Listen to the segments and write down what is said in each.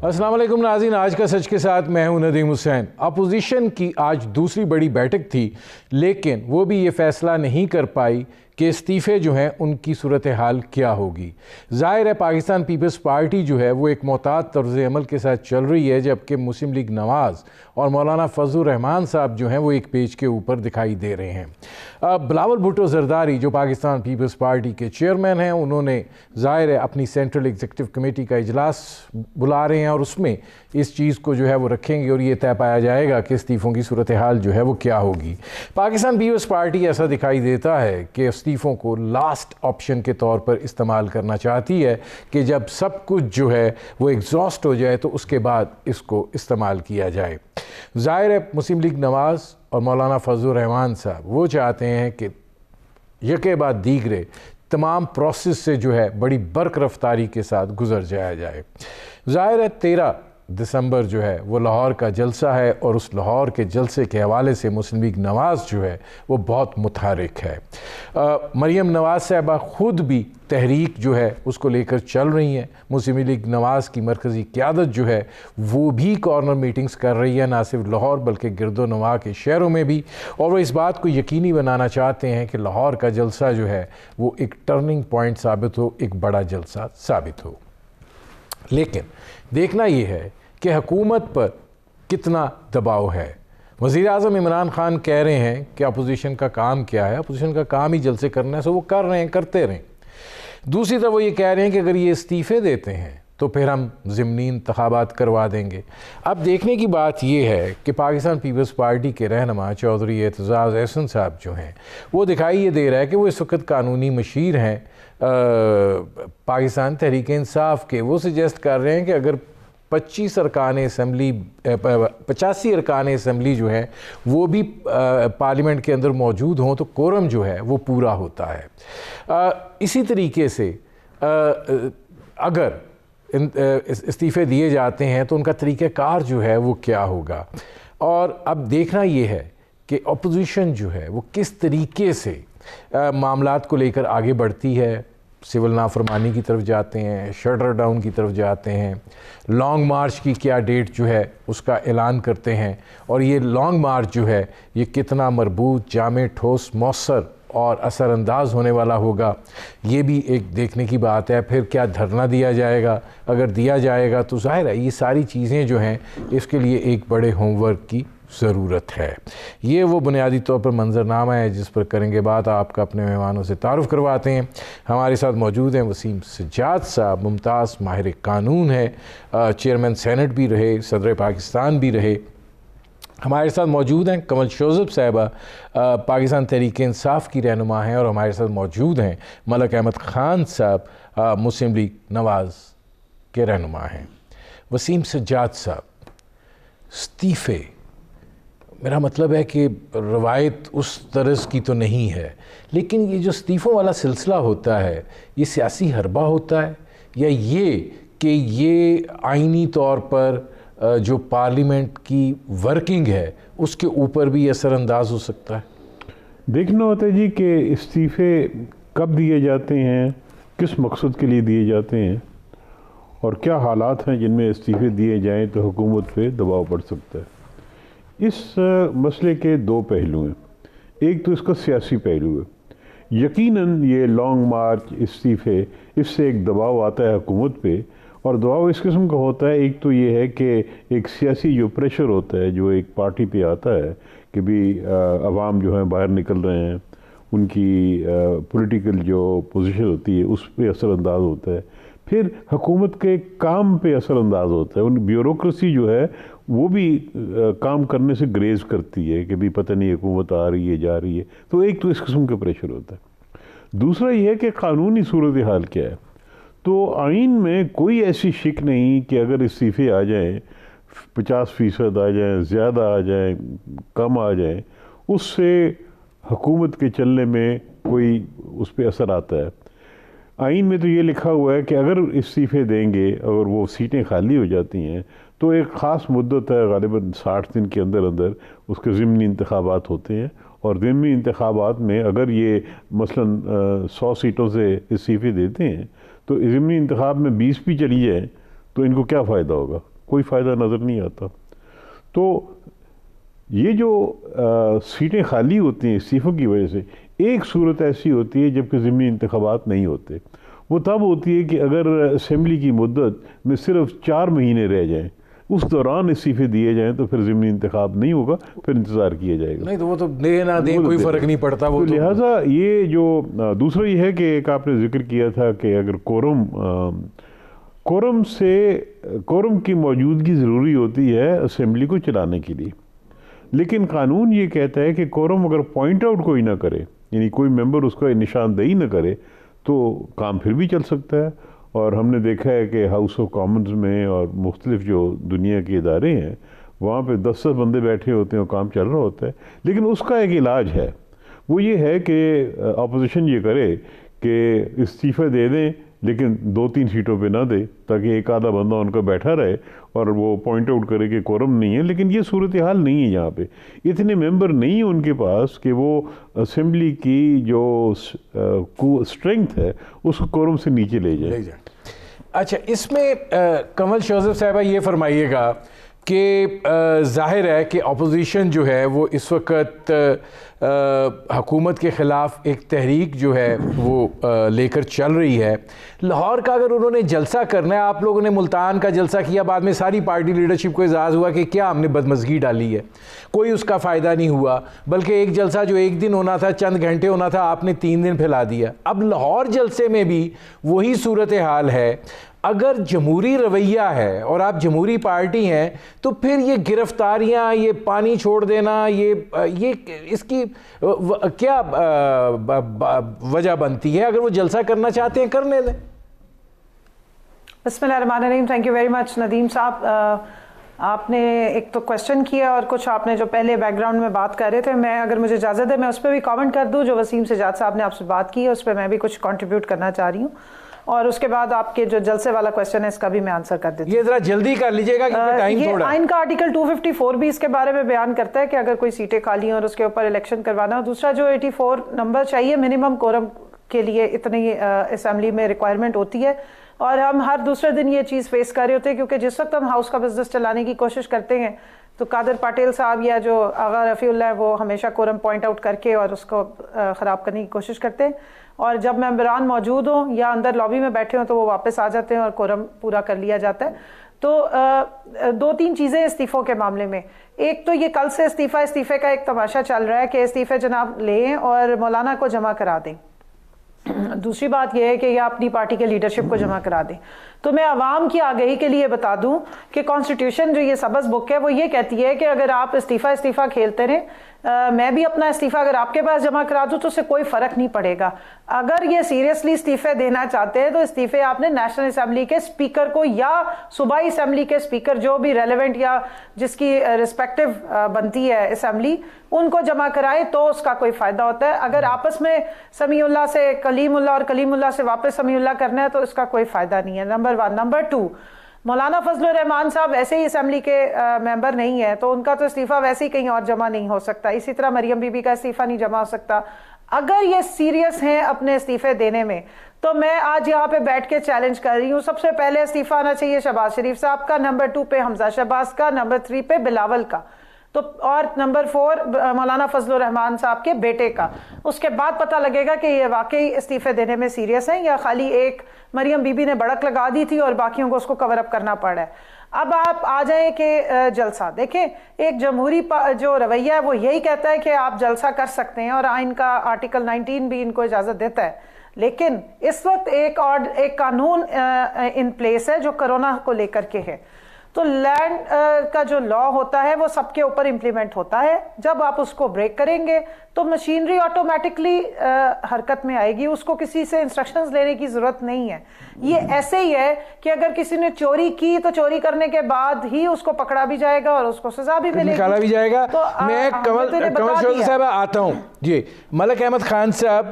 السلام علیکم ناظرین، آج کا سچ کے ساتھ میں ہوں ندیم حسین۔ اپوزیشن کی آج دوسری بڑی بیٹھک تھی، لیکن وہ بھی یہ فیصلہ نہیں کر پائی کہ استعفے جو ہیں ان کی صورتحال کیا ہوگی۔ ظاہر ہے پاکستان پیپلز پارٹی جو ہے وہ ایک محتاط طرز عمل کے ساتھ چل رہی ہے، جبکہ مسلم لیگ نواز اور مولانا فضل الرحمان صاحب جو ہیں وہ ایک پیج کے اوپر دکھائی دے رہے ہیں۔ بلاول بھٹو زرداری جو پاکستان پیپلز پارٹی کے چیئرمین ہیں، انہوں نے ظاہر ہے اپنی سینٹرل ایگزیکٹو کمیٹی کا اجلاس بلا رہے ہیں اور اس میں اس چیز کو جو ہے وہ رکھیں گے اور یہ طے پایا جائے گا کہ استعفوں کی صورتحال جو ہے وہ کیا ہوگی۔ پاکستان پیپلز پارٹی ایسا دکھائی دیتا ہے کہ استعفوں کو لاسٹ آپشن کے طور پر استعمال کرنا چاہتی ہے کہ جب سب کچھ جو ہے وہ ایگزاسٹ ہو جائے تو اس کے بعد اس کو استعمال کیا جائے۔ ظاہر ہے مسلم لیگ نواز اور مولانا فضل الرحمان صاحب وہ چاہتے ہیں کہ یکے بعد دیگرے تمام پروسیس سے جو ہے بڑی برق رفتاری کے ساتھ گزر جایا جائے۔ ظاہر ہے 13 دسمبر جو ہے وہ لاہور کا جلسہ ہے اور اس لاہور کے جلسے کے حوالے سے مسلم لیگ نواز جو ہے وہ بہت متحرک ہے۔ مریم نواز صاحبہ خود بھی تحریک جو ہے اس کو لے کر چل رہی ہیں۔ مسلم لیگ نواز کی مرکزی قیادت جو ہے وہ بھی کارنر میٹنگز کر رہی ہے، نہ صرف لاہور بلکہ گرد و نواح کے شہروں میں بھی، اور وہ اس بات کو یقینی بنانا چاہتے ہیں کہ لاہور کا جلسہ جو ہے وہ ایک ٹرننگ پوائنٹ ثابت ہو، ایک بڑا جلسہ ثابت ہو۔ لیکن دیکھنا یہ ہے کہ حکومت پر کتنا دباؤ ہے۔ وزیر اعظم عمران خان کہہ رہے ہیں کہ اپوزیشن کا کام کیا ہے، اپوزیشن کا کام ہی جلسے کرنا ہے، سو وہ کر رہے ہیں، کرتے رہیں۔ دوسری طرف وہ یہ کہہ رہے ہیں کہ اگر یہ استعفے دیتے ہیں تو پھر ہم ضمنی انتخابات کروا دیں گے۔ اب دیکھنے کی بات یہ ہے کہ پاکستان پیپلز پارٹی کے رہنما چودھری اعتزاز احسن صاحب جو ہیں وہ دکھائی یہ دے رہا ہے کہ وہ اس وقت قانونی مشیر ہیں پاکستان تحریک انصاف کے۔ وہ سجیسٹ کر رہے ہیں کہ اگر 85 ارکان اسمبلی جو ہے وہ بھی پارلیمنٹ کے اندر موجود ہوں تو کورم جو ہے وہ پورا ہوتا ہے۔ اسی طریقے سے اگر استعفے دیے جاتے ہیں تو ان کا طریقہ کار جو ہے وہ کیا ہوگا، اور اب دیکھنا یہ ہے کہ اپوزیشن جو ہے وہ کس طریقے سے معاملات کو لے کر آگے بڑھتی ہے۔ سول نافرمانی کی طرف جاتے ہیں، شٹر ڈاؤن کی طرف جاتے ہیں، لانگ مارچ کی کیا ڈیٹ جو ہے اس کا اعلان کرتے ہیں، اور یہ لانگ مارچ جو ہے یہ کتنا مربوط، جامع، ٹھوس، مؤثر اور اثر انداز ہونے والا ہوگا، یہ بھی ایک دیکھنے کی بات ہے۔ پھر کیا دھرنا دیا جائے گا؟ اگر دیا جائے گا تو ظاہر ہے یہ ساری چیزیں جو ہیں اس کے لیے ایک بڑے ہوم ورک کی ضرورت ہے۔ یہ وہ بنیادی طور پر منظرنامہ ہے جس پر کریں گے بات۔ آپ کا اپنے مہمانوں سے تعارف کرواتے ہیں۔ ہمارے ساتھ موجود ہیں وسیم سجاد صاحب، ممتاز ماہر قانون ہے، چیئرمین سینٹ بھی رہے، صدر پاکستان بھی رہے۔ ہمارے ساتھ موجود ہیں کمل شوذب صاحبہ، پاکستان تحریک انصاف کی رہنما ہیں، اور ہمارے ساتھ موجود ہیں ملک احمد خان صاحب، مسلم لیگ نواز کے رہنما ہیں۔ وسیم سجاد صاحب، استعفے، میرا مطلب ہے کہ روایت اس طرز کی تو نہیں ہے، لیکن یہ جو استعفوں والا سلسلہ ہوتا ہے یہ سیاسی حربہ ہوتا ہے، یا یہ کہ یہ آئینی طور پر جو پارلیمنٹ کی ورکنگ ہے اس کے اوپر بھی اثر انداز ہو سکتا ہے؟ دیکھنا ہوتا ہے جی کہ استعفے کب دیے جاتے ہیں، کس مقصد کے لیے دیے جاتے ہیں، اور کیا حالات ہیں جن میں استعفے دیے جائیں تو حکومت پہ دباؤ پڑ سکتا ہے۔ اس مسئلے کے دو پہلو ہیں۔ ایک تو اس کا سیاسی پہلو ہے۔ یقیناً یہ لانگ مارچ، استعفے، اس سے ایک دباؤ آتا ہے حکومت پہ، اور دباؤ اس قسم کا ہوتا ہے۔ ایک تو یہ ہے کہ ایک سیاسی جو پریشر ہوتا ہے جو ایک پارٹی پہ آتا ہے کہ بھی عوام جو ہیں باہر نکل رہے ہیں، ان کی پولیٹیکل جو پوزیشن ہوتی ہے اس پہ اثر انداز ہوتا ہے۔ پھر حکومت کے کام پہ اثر انداز ہوتا ہے، ان بیوروکریسی جو ہے وہ بھی کام کرنے سے گریز کرتی ہے کہ بھی پتہ نہیں حکومت آ رہی ہے جا رہی ہے، تو ایک تو اس قسم کا پریشر ہوتا ہے۔ دوسرا یہ ہے کہ قانونی صورتحال کیا ہے۔ تو آئین میں کوئی ایسی شک نہیں کہ اگر استعفے آ جائیں، 50% آ جائیں، زیادہ آ جائیں، کم آ جائیں، اس سے حکومت کے چلنے میں کوئی اس پہ اثر آتا ہے۔ آئین میں تو یہ لکھا ہوا ہے کہ اگر استعفے دیں گے اور وہ سیٹیں خالی ہو جاتی ہیں تو ایک خاص مدت ہے، غالباً 60 دن کے اندر اندر اس کے ضمنی انتخابات ہوتے ہیں، اور ضمنی انتخابات میں اگر یہ مثلاً 100 سیٹوں سے استعفے دیتے ہیں تو ضمنی انتخاب میں 20 بھی چلی جائیں تو ان کو کیا فائدہ ہوگا؟ کوئی فائدہ نظر نہیں آتا. تو یہ جو سیٹیں خالی ہوتی ہیں استعفوں کی وجہ سے، ایک صورت ایسی ہوتی ہے جب کہ ضمنی انتخابات نہیں ہوتے. وہ تب ہوتی ہے کہ اگر اسمبلی کی مدت میں صرف 4 مہینے رہ جائیں، اس دوران استعفے دیے جائیں تو پھر ضمنی انتخاب نہیں ہوگا، پھر انتظار کیا جائے گا. نہیں تو وہ تو دے نہ دیں کوئی فرق نہیں پڑتا. وہ تو لہٰذا یہ جو دوسرا یہ ہے کہ ایک آپ نے ذکر کیا تھا کہ اگر کورم کی موجودگی ضروری ہوتی ہے اسمبلی کو چلانے کے لیے، لیکن قانون یہ کہتا ہے کہ کورم اگر پوائنٹ آؤٹ کوئی نہ کرے، یعنی کوئی ممبر اس کا نشاندہی نہ کرے، تو کام پھر بھی چل سکتا ہے. اور ہم نے دیکھا ہے کہ ہاؤس آف کامنز میں اور مختلف جو دنیا کے ادارے ہیں وہاں پہ 10 بندے بیٹھے ہوتے ہیں اور کام چل رہا ہوتا ہے. لیکن اس کا ایک علاج ہے، وہ یہ ہے کہ اپوزیشن یہ کرے کہ استعفے دے دیں لیکن 2-3 سیٹوں پہ نہ دے، تاکہ ایک آدھا بندہ ان کا بیٹھا رہے اور وہ پوائنٹ آؤٹ کرے کہ کورم نہیں ہے. لیکن یہ صورتحال نہیں ہے، یہاں پہ اتنے ممبر نہیں ہیں ان کے پاس کہ وہ اسمبلی کی جو اسٹرینگتھ ہے اس کو کورم سے نیچے لے جائے. اچھا، اس میں کمل شوزف صاحبہ یہ فرمائیے گا کہ ظاہر ہے کہ اپوزیشن جو ہے وہ اس وقت حکومت کے خلاف ایک تحریک جو ہے وہ لے کر چل رہی ہے. لاہور کا اگر انہوں نے جلسہ کرنا ہے، آپ لوگوں نے ملتان کا جلسہ کیا، بعد میں ساری پارٹی لیڈرشپ کو اعزاز ہوا کہ کیا ہم نے بدمزگی ڈالی ہے، کوئی اس کا فائدہ نہیں ہوا، بلکہ ایک جلسہ جو 1 دن ہونا تھا، چند گھنٹے ہونا تھا، آپ نے 3 دن پھیلا دیا. اب لاہور جلسے میں بھی وہی صورتحال ہے. اگر جمہوری رویہ ہے اور آپ جمہوری پارٹی ہیں تو پھر یہ گرفتاریاں، یہ پانی چھوڑ دینا، یہ اس کی کیا وجہ بنتی ہے؟ اگر وہ جلسہ کرنا چاہتے ہیں کرنے دیں. بسم اللہ الرحمن الرحیم. Thank you very much Nadeem صاحب. آپ نے ایک تو کویسچن کیا اور کچھ آپ نے جو پہلے بیک گراؤنڈ میں بات کر رہے تھے، میں اگر مجھے اجازت ہے میں اس پہ بھی کامنٹ کر دوں. جو وسیم سجاد صاحب نے آپ سے بات کی ہے اس پہ میں بھی کچھ کنٹریبیوٹ کرنا چاہ رہی ہوں، اور اس کے بعد آپ کے جو جلسے والا کویسچن ہے اس کا بھی میں آنسر کر دیتی ہوں. یہ ذرا جلدی کر لیجئے گا کیونکہ ٹائم تھوڑا ہے. آئین کا آرٹیکل 254 بھی اس کے بارے میں بیان کرتا ہے کہ اگر کوئی سیٹیں خالی ہیں اور اس کے اوپر الیکشن کروانا ہو. دوسرا جو 84 نمبر چاہیے منیمم کورم کے لیے، اتنی اسمبلی میں ریکوائرمنٹ ہوتی ہے. اور ہم ہر دوسرے دن یہ چیز فیس کر رہے ہوتے ہیں، کیونکہ جس وقت ہم ہاؤس کا بزنس چلانے کی کوشش کرتے ہیں تو قادر پاٹیل صاحب یا جو آغا رفیع اللہ ہے وہ ہمیشہ کورم پوائنٹ آؤٹ کر کے اور اس کو خراب کرنے کی کوشش کرتے ہیں، اور جب ممبران موجود ہوں یا اندر لابی میں بیٹھے ہوں تو وہ واپس آ جاتے ہیں اور کورم پورا کر لیا جاتا ہے. تو 2-3 چیزیں استعفوں کے معاملے میں. ایک تو یہ کل سے استعفے کا ایک تماشا چل رہا ہے کہ استعفے جناب لیں اور مولانا کو جمع کرا دیں. دوسری بات یہ ہے کہ یہ اپنی پارٹی کے لیڈرشپ کو جمع کرا دیں. تو میں عوام کی آگہی کے لیے بتا دوں کہ کانسٹیٹیوشن جو یہ سبز بک ہے وہ یہ کہتی ہے کہ اگر آپ استعفیٰ کھیلتے رہیں، میں بھی اپنا استعفیٰ اگر آپ کے پاس جمع کرا دوں تو اس سے کوئی فرق نہیں پڑے گا. اگر یہ سیریسلی استعفے دینا چاہتے ہیں تو استعفے آپ نے نیشنل اسمبلی کے اسپیکر کو یا صوبائی اسمبلی کے اسپیکر جو بھی ریلیونٹ یا جس کی ریسپیکٹو بنتی ہے اسمبلی، ان کو جمع کرائے تو اس کا کوئی فائدہ ہوتا ہے. اگر آپس میں سمیع اللہ سے کلیم اللہ اور کلیم اللہ سے واپس سمیع اللہ کرنا ہے تو اس کا کوئی فائدہ نہیں ہے. نمبر 1. نمبر 2، مولانا فضل الرحمان صاحب ویسے ہی اسمبلی کے ممبر نہیں ہے تو ان کا تو استعفیٰ ویسے ہی کہیں اور جمع نہیں ہو سکتا. اسی طرح مریم بی بی کا استعفیٰ نہیں جمع ہو سکتا. اگر یہ سیریس ہیں اپنے استعفے دینے میں تو میں آج یہاں پہ بیٹھ کے چیلنج کر رہی ہوں، سب سے پہلے استعفیٰ آنا چاہیے شہباز شریف صاحب کا، نمبر 2 پہ حمزہ شہباز کا، نمبر 3 پہ بلاول کا، تو اور نمبر 4 مولانا فضل الرحمان صاحب کے بیٹے کا. اس کے بعد پتہ لگے گا کہ یہ واقعی استعفے دینے میں سیریس ہیں یا خالی ایک مریم بی بی نے بڑک لگا دی تھی اور باقیوں کو اس کو کور اپ کرنا پڑ رہا ہے. اب آپ آ جائیں کہ جلسہ دیکھیں، ایک جمہوری جو رویہ ہے وہ یہی کہتا ہے کہ آپ جلسہ کر سکتے ہیں اور آئین کا آرٹیکل 19 بھی ان کو اجازت دیتا ہے. لیکن اس وقت ایک قانون ان پلیس ہے جو کرونا کو لے کر کے ہے. تو لینڈ کا جو لا ہوتا ہے وہ سب کے اوپر امپلیمنٹ ہوتا ہے. جب آپ اس کو بریک کریں گے تو مشینری آٹومیٹکلی حرکت میں آئے گی، اس کو کسی سے انسٹرکشنز لینے کی ضرورت نہیں ہے. یہ ایسے ہی ہے کہ اگر کسی نے چوری کی تو چوری کرنے کے بعد ہی اس کو پکڑا بھی جائے گا اور اس کو سزا بھی ملے گی، نکالا بھی جائے گا. میں کمل شوزف صاحب آتا ہوں. جی ملک احمد خان صاحب،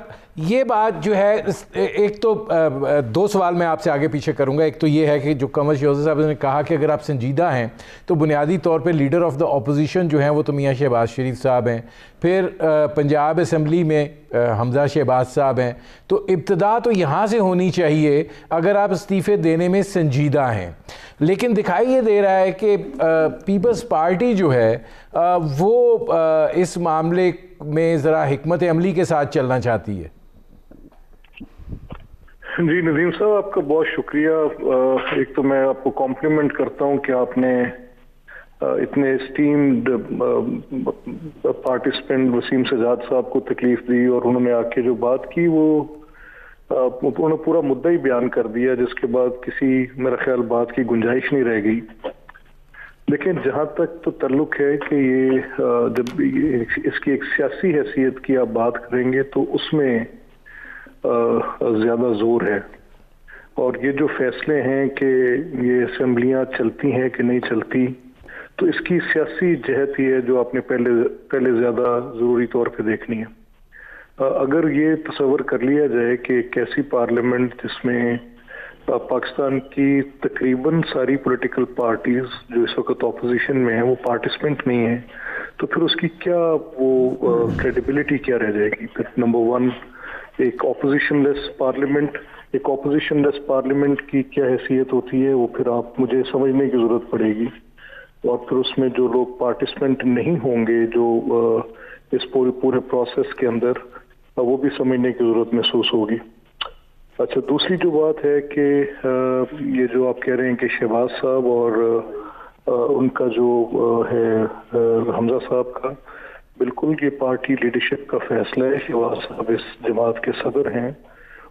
یہ بات جو ہے، ایک تو 2 سوال میں آپ سے آگے پیچھے کروں گا. ایک تو یہ ہے کہ جو کمل شوزف صاحب نے کہا کہ اگر آپ سنجیدہ ہیں تو بنیادی طور پہ لیڈر آف دا اپوزیشن جو ہیں وہ تو میاں شہباز شریف صاحب ہیں، پھر پنجاب اسمبلی میں حمزہ شہباز صاحب ہیں. تو ابتدا تو یہاں سے ہونی چاہیے اگر آپ استعفے دینے میں سنجیدہ ہیں. لیکن دکھائی یہ دے رہا ہے کہ پیپلز پارٹی جو ہے وہ اس معاملے میں ذرا حکمت عملی کے ساتھ چلنا چاہتی ہے. جی ندیم صاحب، آپ کا بہت شکریہ. ایک تو میں آپ کو کمپلیمنٹ کرتا ہوں کہ آپ نے اتنے اسٹیمڈ پارٹیسپینٹ وسیم سجاد صاحب کو تکلیف دی اور انہوں نے آ کے جو بات کی وہ انہوں نے پورا مدعا ہی بیان کر دیا، جس کے بعد کسی میرا خیال بات کی گنجائش نہیں رہ گئی. لیکن جہاں تک تو تعلق ہے کہ یہ جب اس کی ایک سیاسی حیثیت کی آپ بات کریں گے تو اس میں زیادہ زور ہے، اور یہ جو فیصلے ہیں کہ یہ اسمبلیاں چلتی ہیں کہ نہیں چلتی، تو اس کی سیاسی جہت ہی ہے جو آپ نے پہلے زیادہ ضروری طور پہ دیکھنی ہے. اگر یہ تصور کر لیا جائے کہ ایک ایسی پارلیمنٹ جس میں پاکستان کی تقریباً ساری پولیٹیکل پارٹیز جو اس وقت اپوزیشن میں ہیں وہ پارٹیسپینٹ نہیں ہیں، تو پھر اس کی کیا وہ کریڈیبلٹی کیا رہ جائے گی؟ پھر نمبر ون، ایک اپوزیشن لیس پارلیمنٹ کی کیا حیثیت ہوتی ہے، وہ پھر آپ مجھے سمجھنے کی ضرورت پڑے گی. اور پھر اس میں جو لوگ پارٹیسپینٹ نہیں ہوں گے جو اس پورے پروسیس کے اندر، وہ بھی سمجھنے کی ضرورت محسوس ہوگی. اچھا، دوسری جو بات ہے کہ یہ جو آپ کہہ رہے ہیں کہ شہباز صاحب اور ان کا جو ہے حمزہ صاحب کا، بالکل یہ پارٹی لیڈرشپ کا فیصلہ ہے. شہباز صاحب اس جماعت کے صدر ہیں،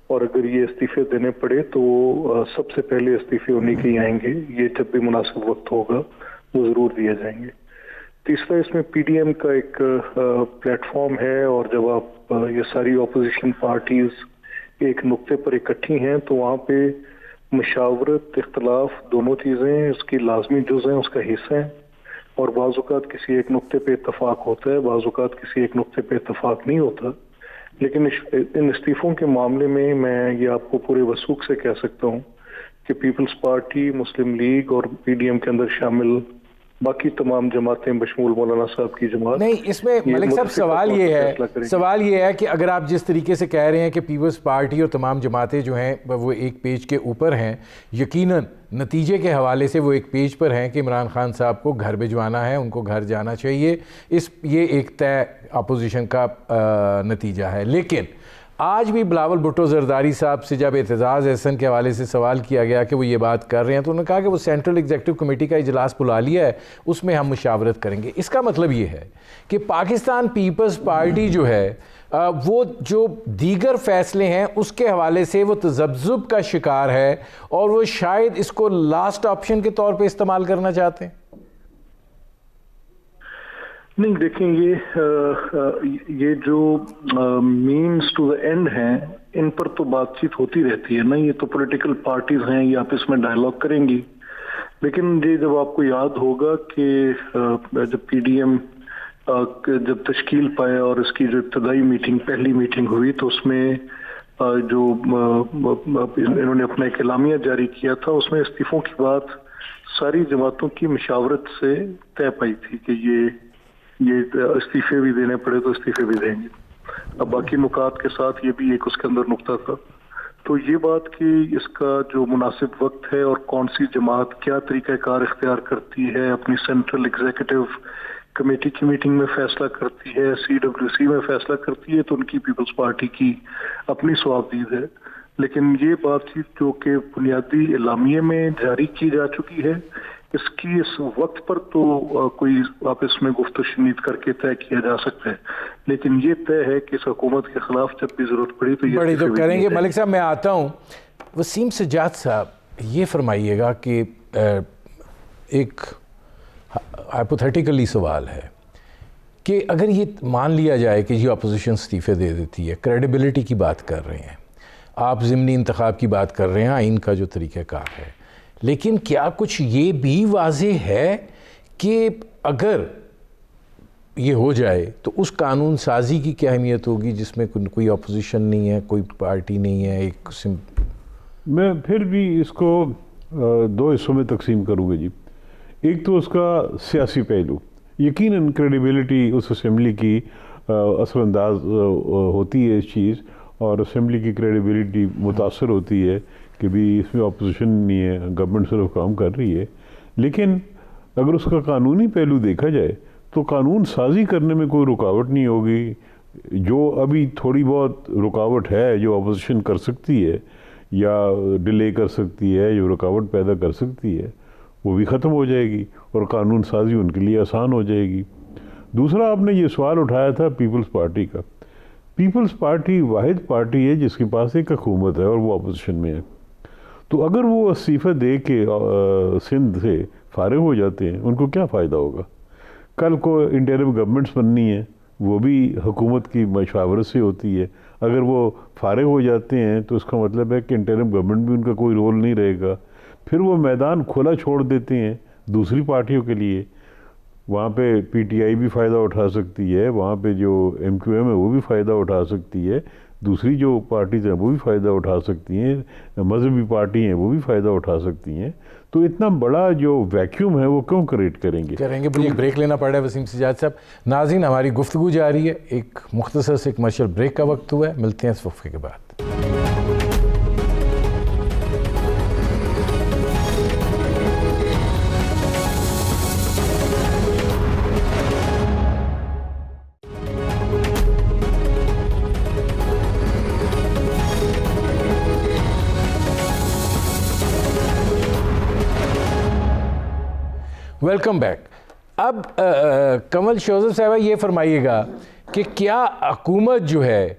اور اگر یہ استعفے دینے پڑے تو وہ سب سے پہلے استعفے انہیں کے ہی آئیں گے. یہ جب بھی مناسب وقت ہوگا وہ ضرور دیے جائیں گے. تیسرا، اس میں پی ڈی ایم کا ایک پلیٹ فارم ہے، اور جب آپ یہ ساری اپوزیشن پارٹیز ایک نقطے پر اکٹھی ہیں تو وہاں پہ مشاورت، اختلاف دونوں چیزیں اس کی لازمی جز ہیں، اس کا حصہ ہیں. اور بعض اوقات کسی ایک نقطے پہ اتفاق ہوتا ہے، بعض اوقات کسی ایک نقطے پہ اتفاق نہیں ہوتا. لیکن ان استعفوں کے معاملے میں یہ آپ کو پورے وثوق سے کہہ سکتا ہوں کہ پیپلز پارٹی، مسلم لیگ اور پی ڈی ایم کے اندر شامل باقی تمام جماعتیں بشمول مولانا صاحب کی جماعت، نہیں، اس میں ملک صاحب سوال یہ ہے کہ اگر آپ جس طریقے سے کہہ رہے ہیں کہ پیپلز پارٹی اور تمام جماعتیں جو ہیں وہ ایک پیج کے اوپر ہیں، یقیناً نتیجے کے حوالے سے وہ ایک پیج پر ہیں کہ عمران خان صاحب کو گھر بھجوانا ہے، ان کو گھر جانا چاہیے، یہ ایک طے اپوزیشن کا نتیجہ ہے. لیکن آج بھی بلاول بھٹو زرداری صاحب سے جب اعتزاز احسن کے حوالے سے سوال کیا گیا کہ وہ یہ بات کر رہے ہیں تو انہوں نے کہا کہ وہ سینٹرل ایگزیکٹو کمیٹی کا اجلاس بلا لیا ہے، اس میں ہم مشاورت کریں گے. اس کا مطلب یہ ہے کہ پاکستان پیپلز پارٹی جو ہے وہ جو دیگر فیصلے ہیں اس کے حوالے سے وہ تذبذب کا شکار ہے، اور وہ شاید اس کو لاسٹ آپشن کے طور پہ استعمال کرنا چاہتے ہیں. نہیں، دیکھیں، یہ جو مینز ٹو دا اینڈ ہیں ان پر تو بات چیت ہوتی رہتی ہے نا. یہ تو پولیٹیکل پارٹیز ہیں، یہ آپس میں ڈائیلاگ کریں گی. لیکن یہ جب آپ کو یاد ہوگا کہ جب پی ڈی ایم جب تشکیل پایا اور اس کی جو ابتدائی پہلی میٹنگ ہوئی تو اس میں جو انہوں نے اپنا ایک اعلامیہ جاری کیا تھا، اس میں استعفوں کی بات ساری جماعتوں کی مشاورت سے طے پائی تھی کہ یہ استعفے بھی دینے پڑے تو استعفے بھی دیں گے. اب باقی نکات کے ساتھ یہ بھی ایک اس کے اندر نقطہ تھا. تو یہ بات کہ اس کا جو مناسب وقت ہے اور کون سی جماعت کیا طریقہ کار اختیار کرتی ہے، اپنی سینٹرل ایگزیکٹو کمیٹی کی میٹنگ میں فیصلہ کرتی ہے، سی ڈبلیو سی میں فیصلہ کرتی ہے، تو ان کی پیپلز پارٹی کی اپنی صوابدید ہے. لیکن یہ بات چیت جو کہ بنیادی اعلامیے میں جاری کی جا چکی ہے، اس کی اس وقت پر تو کوئی آپس میں گفت و شنید کر کے طے کیا جا سکتا ہے. لیکن یہ طے ہے کہ اس حکومت کے خلاف جب بھی ضرورت پڑی تو یہ کریں گے. ملک صاحب میں آتا ہوں. وسیم سجاد صاحب یہ فرمائیے گا کہ ایک ہائپوتھیٹیکلی سوال ہے کہ اگر یہ مان لیا جائے کہ یہ اپوزیشن استعفے دے دیتی ہے، کریڈیبلٹی کی بات کر رہے ہیں آپ، ضمنی انتخاب کی بات کر رہے ہیں، آئین کا جو طریقہ کار ہے، لیکن کیا کچھ یہ بھی واضح ہے کہ اگر یہ ہو جائے تو اس قانون سازی کی کیا اہمیت ہوگی جس میں کوئی اپوزیشن نہیں ہے، کوئی پارٹی نہیں ہے؟ میں پھر بھی اس کو دو حصوں میں تقسیم کروں گا جی. ایک تو اس کا سیاسی پہلو، یقیناً کریڈیبلٹی اس اسمبلی کی اثر انداز ہوتی ہے اس چیز، اور اسمبلی کی کریڈیبلٹی متاثر ہوتی ہے کہ بھی اس میں اپوزیشن نہیں ہے, گورنمنٹ صرف کام کر رہی ہے. لیکن اگر اس کا قانونی پہلو دیکھا جائے تو قانون سازی کرنے میں کوئی رکاوٹ نہیں ہوگی. جو ابھی تھوڑی بہت رکاوٹ ہے جو اپوزیشن کر سکتی ہے یا ڈیلے کر سکتی ہے, جو رکاوٹ پیدا کر سکتی ہے, وہ بھی ختم ہو جائے گی اور قانون سازی ان کے لیے آسان ہو جائے گی. دوسرا آپ نے یہ سوال اٹھایا تھا پیپلز پارٹی کا. پیپلز پارٹی واحد پارٹی ہے جس کے پاس ایک حکومت ہے اور وہ اپوزیشن میں ہے. تو اگر وہ استعفے دے کے سندھ سے فارغ ہو جاتے ہیں, ان کو کیا فائدہ ہوگا؟ کل کو انٹرم گورنمنٹس بننی ہے, وہ بھی حکومت کی مشاورت سے ہوتی ہے. اگر وہ فارغ ہو جاتے ہیں تو اس کا مطلب ہے کہ انٹرم گورنمنٹ بھی ان کا کوئی رول نہیں رہے گا. پھر وہ میدان کھلا چھوڑ دیتے ہیں دوسری پارٹیوں کے لیے. وہاں پہ پی ٹی آئی بھی فائدہ اٹھا سکتی ہے, وہاں پہ جو ایم کیو ایم ہے وہ بھی فائدہ اٹھا سکتی ہے, دوسری جو پارٹیز ہیں وہ بھی فائدہ اٹھا سکتی ہیں, مذہبی پارٹی ہیں وہ بھی فائدہ اٹھا سکتی ہیں. تو اتنا بڑا جو ویکیوم ہے وہ کیوں کریٹ کریں گے؟ بریک لینا پڑا ہے وسیم سجاد صاحب. ناظرین, ہماری گفتگو جاری ہے, ایک مختصر سے کمرشل بریک کا وقت ہوا ہے. ملتے ہیں اس وقفے کے بعد. Welcome back. اب کمل شوزف صاحبہ یہ فرمائیے گا کہ کیا حکومت جو ہے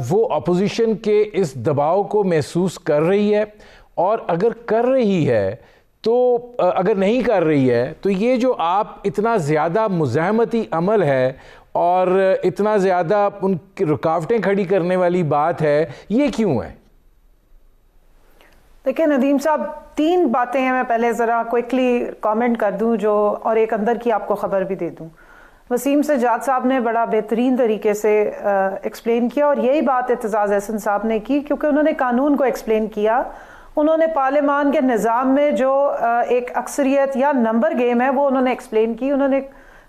وہ اپوزیشن کے اس دباؤ کو محسوس کر رہی ہے, اور اگر کر رہی ہے تو اگر نہیں کر رہی ہے تو یہ جو آپ اتنا زیادہ مزاحمتی عمل ہے اور اتنا زیادہ ان کی رکاوٹیں کھڑی کرنے والی بات ہے, یہ کیوں ہے؟ دیکھیں ندیم صاحب, 3 باتیں ہیں, میں پہلے ذرا کوئکلی کامنٹ کر دوں جو, اور ایک اندر کی آپ کو خبر بھی دے دوں. وسیم سجاد صاحب نے بڑا بہترین طریقے سے ایکسپلین کیا, اور یہی بات اعتزاز احسن صاحب نے کی, کیونکہ انہوں نے قانون کو ایکسپلین کیا. انہوں نے پارلیمان کے نظام میں جو ایک اکثریت یا نمبر گیم ہے وہ انہوں نے ایکسپلین کی. انہوں نے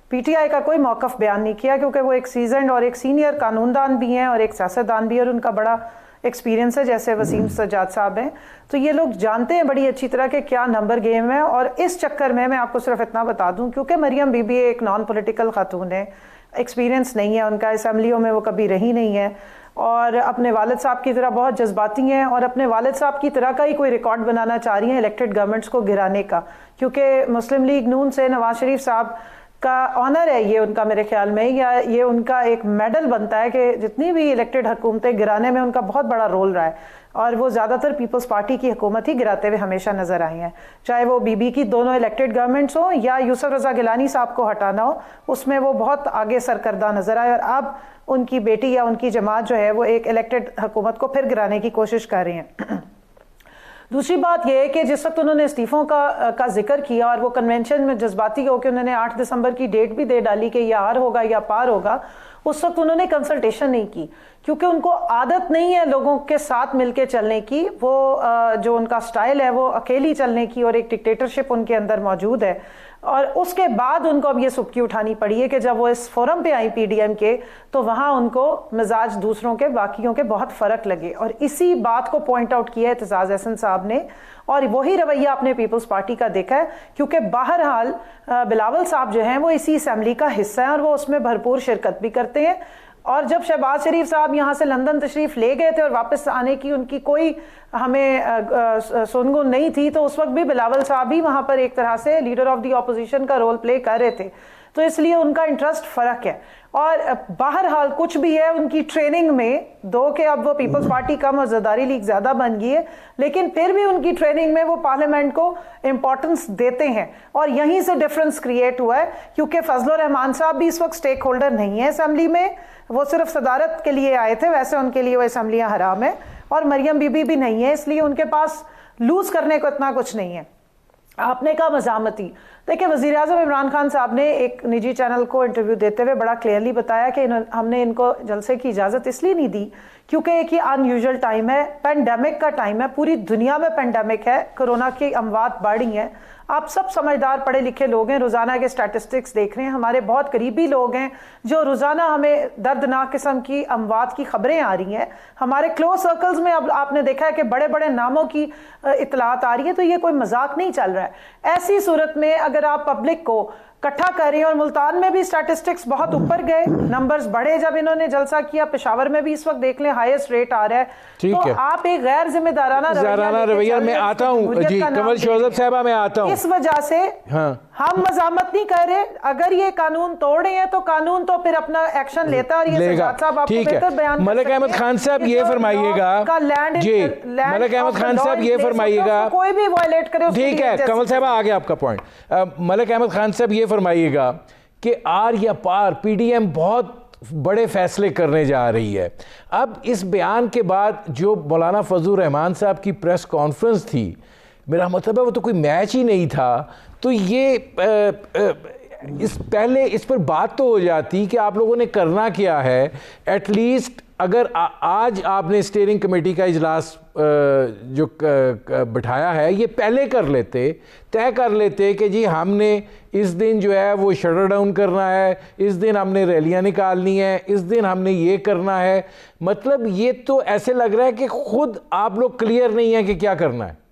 پی ٹی آئی کا کوئی موقف بیان نہیں کیا, کیونکہ وہ ایک سیزنڈ اور ایک سینئر قانون دان بھی ہیں اور ایک سیاستدان بھی ہے, اور ان کا بڑا ایکسپیرینس ہے جیسے وسیم سجاد صاحب ہیں. تو یہ لوگ جانتے ہیں بڑی اچھی طرح کہ کیا نمبر گیم ہے. اور اس چکر میں آپ کو صرف اتنا بتا دوں, کیونکہ مریم بی بی ایک نان پولیٹیکل خاتون ہے, ایکسپیرینس نہیں ہے ان کا, اسمبلیوں میں وہ کبھی رہی نہیں ہے, اور اپنے والد صاحب کی طرح بہت جذباتی ہیں, اور اپنے والد صاحب کی طرح کا ہی کوئی ریکارڈ بنانا چاہ رہی ہیں الیکٹڈ گورنمنٹس کو گرانے کا, کیونکہ مسلم لیگ نون سے نواز شریف صاحب کا آنر ہے یہ ان کا, میرے خیال میں, یا یہ ان کا ایک میڈل بنتا ہے کہ جتنی بھی الیکٹڈ حکومتیں گرانے میں ان کا بہت بڑا رول رہا ہے, اور وہ زیادہ تر پیپلز پارٹی کی حکومت ہی گراتے ہوئے ہمیشہ نظر آئی ہیں, چاہے وہ بی بی کی دونوں الیکٹڈ گورنمنٹس ہوں یا یوسف رضا گیلانی صاحب کو ہٹانا ہو, اس میں وہ بہت آگے سرکردہ نظر آئے, اور اب ان کی بیٹی یا ان کی جماعت جو ہے وہ ایک الیکٹڈ حکومت کو پھر گرانے کی کوشش کر رہی ہیں. دوسری بات یہ ہے کہ جس وقت انہوں نے استعفوں کا ذکر کیا, اور وہ کنونشن میں جذباتی ہو کہ انہوں نے 8 دسمبر کی ڈیٹ بھی دے ڈالی کہ یہ آر ہوگا یا پار ہوگا, اس وقت انہوں نے کنسلٹیشن نہیں کی, کیونکہ ان کو عادت نہیں ہے لوگوں کے ساتھ مل کے چلنے کی. وہ جو ان کا سٹائل ہے وہ اکیلی چلنے کی, اور ایک ڈکٹیٹرشپ ان کے اندر موجود ہے. اور اس کے بعد ان کو اب یہ سبکی اٹھانی پڑی ہے کہ جب وہ اس فورم پہ آئی پی ڈی ایم کے, تو وہاں ان کو مزاج دوسروں کے باقیوں کے بہت فرق لگے, اور اسی بات کو پوائنٹ آؤٹ کیا ہے اعتزاز احسن صاحب نے, اور وہی رویہ اپنے پیپلز پارٹی کا دیکھا ہے, کیونکہ بہرحال بلاول صاحب جو ہیں وہ اسی اسمبلی کا حصہ ہیں اور وہ اس میں بھرپور شرکت بھی کرتے ہیں. اور جب شہباز شریف صاحب یہاں سے لندن تشریف لے گئے تھے اور واپس آنے کی ان کی کوئی ہمیں سنگن نہیں تھی, تو اس وقت بھی بلاول صاحب ہی وہاں پر ایک طرح سے لیڈر آف دی اپوزیشن کا رول پلے کر رہے تھے. تو اس لیے ان کا انٹرسٹ فرق ہے. اور بہرحال کچھ بھی ہے ان کی ٹریننگ میں, دو کہ اب وہ پیپلز پارٹی کم اور زرداری لیگ زیادہ بن گئی ہے, لیکن پھر بھی ان کی ٹریننگ میں وہ پارلیمنٹ کو امپورٹنس دیتے ہیں, اور یہیں سے ڈفرنس کریٹ ہوا ہے. کیونکہ فضل الرحمان صاحب بھی اس وقت سٹیک ہولڈر نہیں ہے اسمبلی میں, وہ صرف صدارت کے لیے آئے تھے, ویسے ان کے لیے وہ اسمبلیاں حرام ہے, اور مریم بی بی بھی نہیں ہے, اس لیے ان کے پاس لوز کرنے کو اتنا کچھ نہیں ہے. آپ نے کہا مزاحمتی, دیکھیں وزیر اعظم عمران خان صاحب نے ایک نجی چینل کو انٹرویو دیتے ہوئے بڑا کلیئرلی بتایا کہ ہم نے ان کو جلسے کی اجازت اس لیے نہیں دی کیونکہ ایک یہ ان یوزل ٹائم ہے, پینڈیمک کا ٹائم ہے, پوری دنیا میں پینڈیمک ہے, کرونا کی اموات بڑھ رہی ہیں. آپ سب سمجھدار پڑھے لکھے لوگ ہیں, روزانہ کے سٹیٹسٹکس دیکھ رہے ہیں, ہمارے بہت قریبی لوگ ہیں جو روزانہ ہمیں دردناک قسم کی اموات کی خبریں آ رہی ہیں. ہمارے کلوز سرکلز میں اب آپ نے دیکھا ہے کہ بڑے بڑے ناموں کی اطلاعات آ رہی ہیں, تو یہ کوئی مذاق نہیں چل رہا ہے. ایسی صورت میں اگر آپ پبلک کو کٹھا کر رہے ہیں, اور ملتان میں بھی سٹیٹسٹکس بہت اوپر گئے, نمبرز بڑھے جب انہوں نے جلسہ کیا, پشاور میں بھی اس وقت دیکھ لیں ہائیسٹ ریٹ آ رہا ہے, تو آپ ایک غیر ذمہ دارانہ رویہ میں آتا ہوں. جی کمل شوذب صاحبہ میں آتا ہوں. اس وجہ سے ہم مزاحمت نہیں کر رہے, اگر یہ قانون توڑ رہے ہیں تو قانون تو پھر اپنا ایکشن لیتا ہے, اور یہ سجاد صاحب آپ کو بہتر بیان ملک احمد خان صاحب یہ فرمائیے گا, جی ملک احمد خان صاحب یہ فرمائیے گا, کوئی بھی وائلیٹ کرے, ٹھیک ہے کمل صاحبہ آگے آپ کا پوائنٹ. ملک احمد خان صاحب یہ فرمائیے گا کہ آر یا پار پی ڈی ایم بہت بڑے فیصلے کرنے جا رہی ہے. اب اس بیان کے بعد جو مولانا فضل الرحمان صاحب کی پریس کانفرنس تھی, میرا مطلب ہے وہ تو کوئی میچ ہی نہیں تھا, تو یہ پہلے اس پر بات تو ہو جاتی کہ آپ لوگوں نے کرنا کیا ہے. ایٹ لیسٹ اگر آج آپ نے اسٹیئرنگ کمیٹی کا اجلاس جو بٹھایا ہے یہ پہلے کر لیتے, طے کر لیتے کہ جی ہم نے اس دن جو ہے وہ شٹر ڈاؤن کرنا ہے, اس دن ہم نے ریلیاں نکالنی ہے, اس دن ہم نے یہ کرنا ہے. مطلب یہ تو ایسے لگ رہا ہے کہ خود آپ لوگ کلیئر نہیں ہیں کہ کیا کرنا ہے.